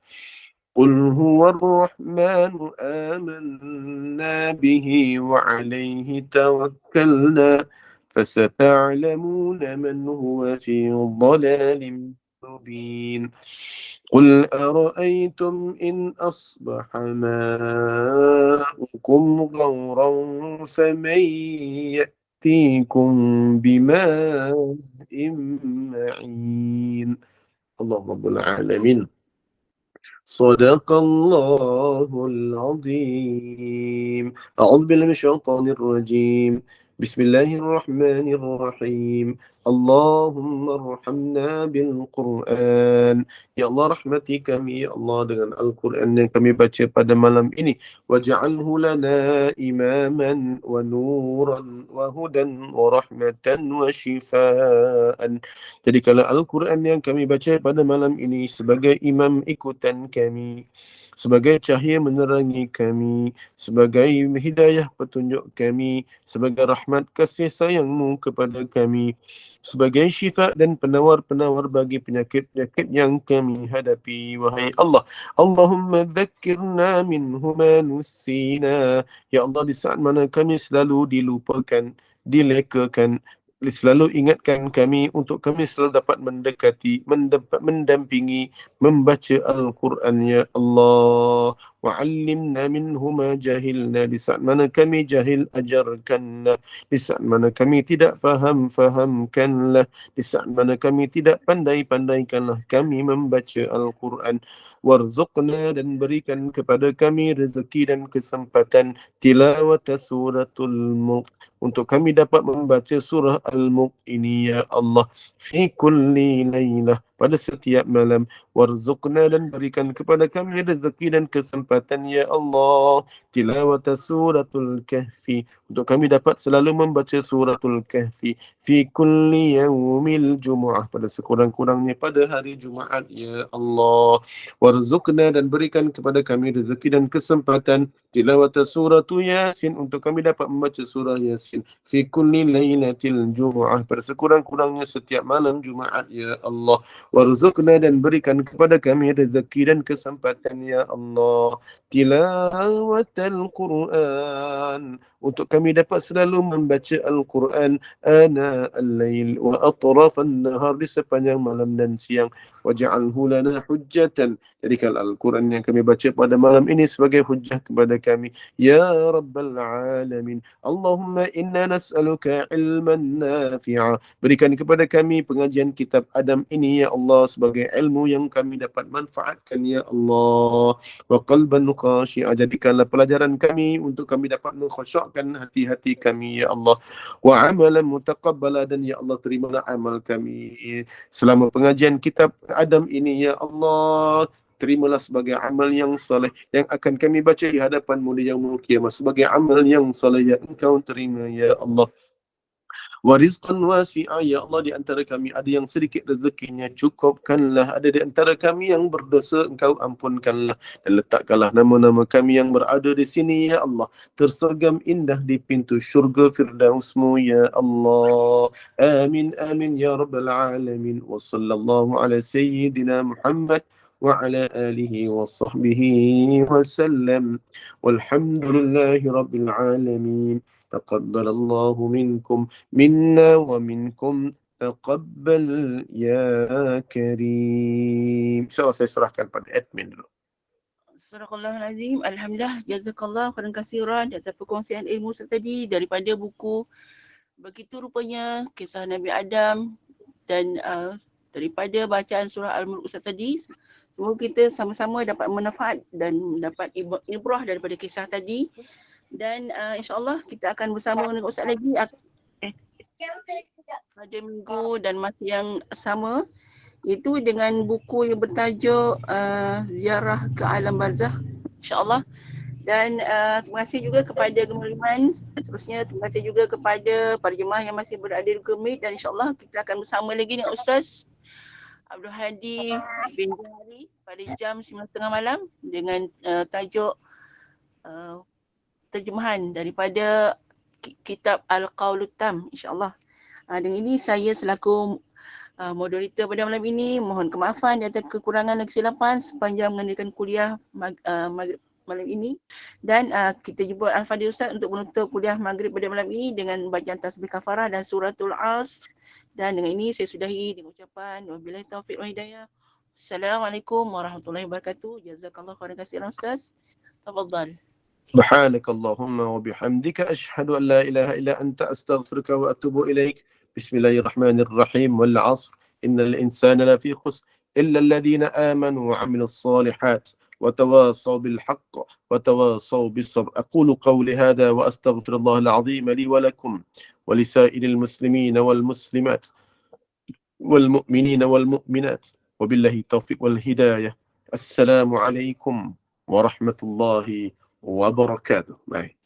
قل هو الرحمن آمنا به وعليه توكلنا فستعلمون من هو في ضلال مبين قل أرأيتم إن أصبح ماؤكم غورا فمن يأتيكم بماء معين الله رب العالمين صدق الله العظيم أعوذ بالله من الشيطان الرجيم بسم الله الرحمن الرحيم اللهم ارحمنا بالقرآن Ya Allah rahmati kami ya Allah dengan Al-Quran yang kami baca pada malam ini waj'alhu lana imaman wa nuran wa hudan wa rahmatan wa shifaan. Jadikanlah Al-Quran yang kami baca pada malam ini sebagai imam ikutan kami, sebagai cahaya menerangi kami, sebagai hidayah petunjuk kami, sebagai rahmat kasih sayangmu kepada kami, sebagai syifa dan penawar-penawar bagi penyakit-penyakit yang kami hadapi. Wahai Allah, Allahumma dhakkirna minhu ma nussina. Ya Allah, di saat mana kami selalu dilupakan, dilekakan, selalu ingatkan kami untuk kami selalu dapat mendekati, mendampingi, membaca Al-Quran ya Allah. Wa'allimna minhu ma jahilna. Di saat mana kami jahil, ajarkanlah. Di saat mana kami tidak faham, fahamkanlah. Di saat mana kami tidak pandai, pandaikanlah kami membaca Al-Quran. Warzuqna, dan berikan kepada kami rezeki dan kesempatan tilawat suratul Mulk, untuk kami dapat membaca surah Al-Mulk ini ya Allah, fi kulli laylah, pada setiap malam. Warzuqna, dan berikan kepada kami rezeki dan kesempatan ya Allah tilawat suratul Kahfi, untuk kami dapat selalu membaca suratul Kahfi fi kulli yaumil jumu'ah, pada sekurang-kurangnya pada hari Jumaat ya Allah. Warzuqna, dan berikan kepada kami rezeki dan kesempatan tilawat suratu Yasin, untuk kami dapat membaca surah Yasin fi kulli lailatil jumu'ah, pada sekurang-kurangnya setiap malam Jumaat ya Allah. Warzuqna, dan berikan kepada kami rezeki dan kesempatan ya Allah tilawatal Quran, untuk kami dapat selalu membaca Al-Quran ana al-lail wa atrafan nahar, di sepanjang malam dan siang. Waj'alhu lana hujjatan, jadikan Al-Quran yang kami baca pada malam ini sebagai hujjah kepada kami ya Rabbal Alamin. Allahumma inna nas'aluka ilman nafi'a, berikan kepada kami pengajian kitab Adam ini ya Allah sebagai ilmu yang kami dapat manfaatkan ya Allah. Wa qalban khashi'a, jadikanlah pelajaran kami untuk kami dapat mengkhusyukkan hati-hati kami ya Allah. Wa amalan mutaqabbala, dan ya Allah terimalah amal kami selama pengajian kitab Adam ini ya Allah. Terimalah sebagai amal yang soleh yang akan kami baca di hadapan-Mu di yaumul qiyamah, sebagai amal yang soleh yang Engkau terima ya Allah. wa rizqan wasi'a, ya Allah, di antara kami ada yang sedikit rezekinya, cukupkanlah. Ada di antara kami yang berdosa, Engkau ampunkanlah. Dan letakkanlah nama-nama kami yang berada di sini, ya Allah, tersergam indah di pintu syurga Firdaus-Mu, ya Allah. Amin amin ya rabbal alamin. Wa sallallahu ala sayyidina Muhammad wa ala alihi wa sahbihi wa sallam. Walhamdulillahi rabbil alamin. Taqabbalallahu minkum minna wa minkum, taqabbal ya karim. InsyaAllah saya serahkan pada admin dulu. Sadaqallahul-Azim. Alhamdulillah. Jazakallah khairan kasiran atas perkongsian ilmu tadi daripada buku Begitu Rupanya Kisah Nabi Adam dan daripada bacaan surah Al-Mulk Ustaz tadi. Semoga kita sama-sama dapat manfaat dan dapat ibrah daripada kisah tadi. Dan insyaAllah kita akan bersama dengan Ustaz lagi pada minggu dan masa yang sama, iaitu dengan buku yang bertajuk Ziarah ke Alam Barzakh, insyaAllah. Dan terima kasih juga kepada Gemar Iman. Seterusnya terima kasih juga kepada para jemaah yang masih berada di Gemit, dan insyaAllah kita akan bersama lagi dengan Ustaz Abdul Hadi bin Jahari pada jam 9.30 malam dengan tajuk terjemahan daripada kitab Al-Qaulul Tam, insyaAllah. Dengan ini saya selaku moderator pada malam ini mohon kemaafan dan kekurangan dan kesilapan sepanjang mengadakan kuliah maghrib malam ini. Dan kita jumpa Al-Fadhil Ustaz untuk menutup kuliah maghrib pada malam ini dengan bacaan tasbih kafarah dan suratul As. Dan dengan ini saya sudahi dengan ucapan wabillahi taufiq wal hidayah. Assalamualaikum warahmatullahi wabarakatuh. Jazakallah khairan katsiran Ustaz. Tafadhal. سبحانك اللهم وبحمدك أشهد أن لا إله إلا أنت أستغفرك وأتوب إليك. بسم الله الرحمن الرحيم. والعصر إن الإنسان لفي خسر إلا الذين آمنوا وعملوا الصالحات وتواصوا بالحق وتواصوا بالصبر. أقول قولي هذا وأستغفر الله العظيم لي ولكم ولسائر المسلمين والمسلمات والمؤمنين والمؤمنات وبالله التوفيق والهداية. السلام عليكم ورحمة الله wabarakatuh. Baik.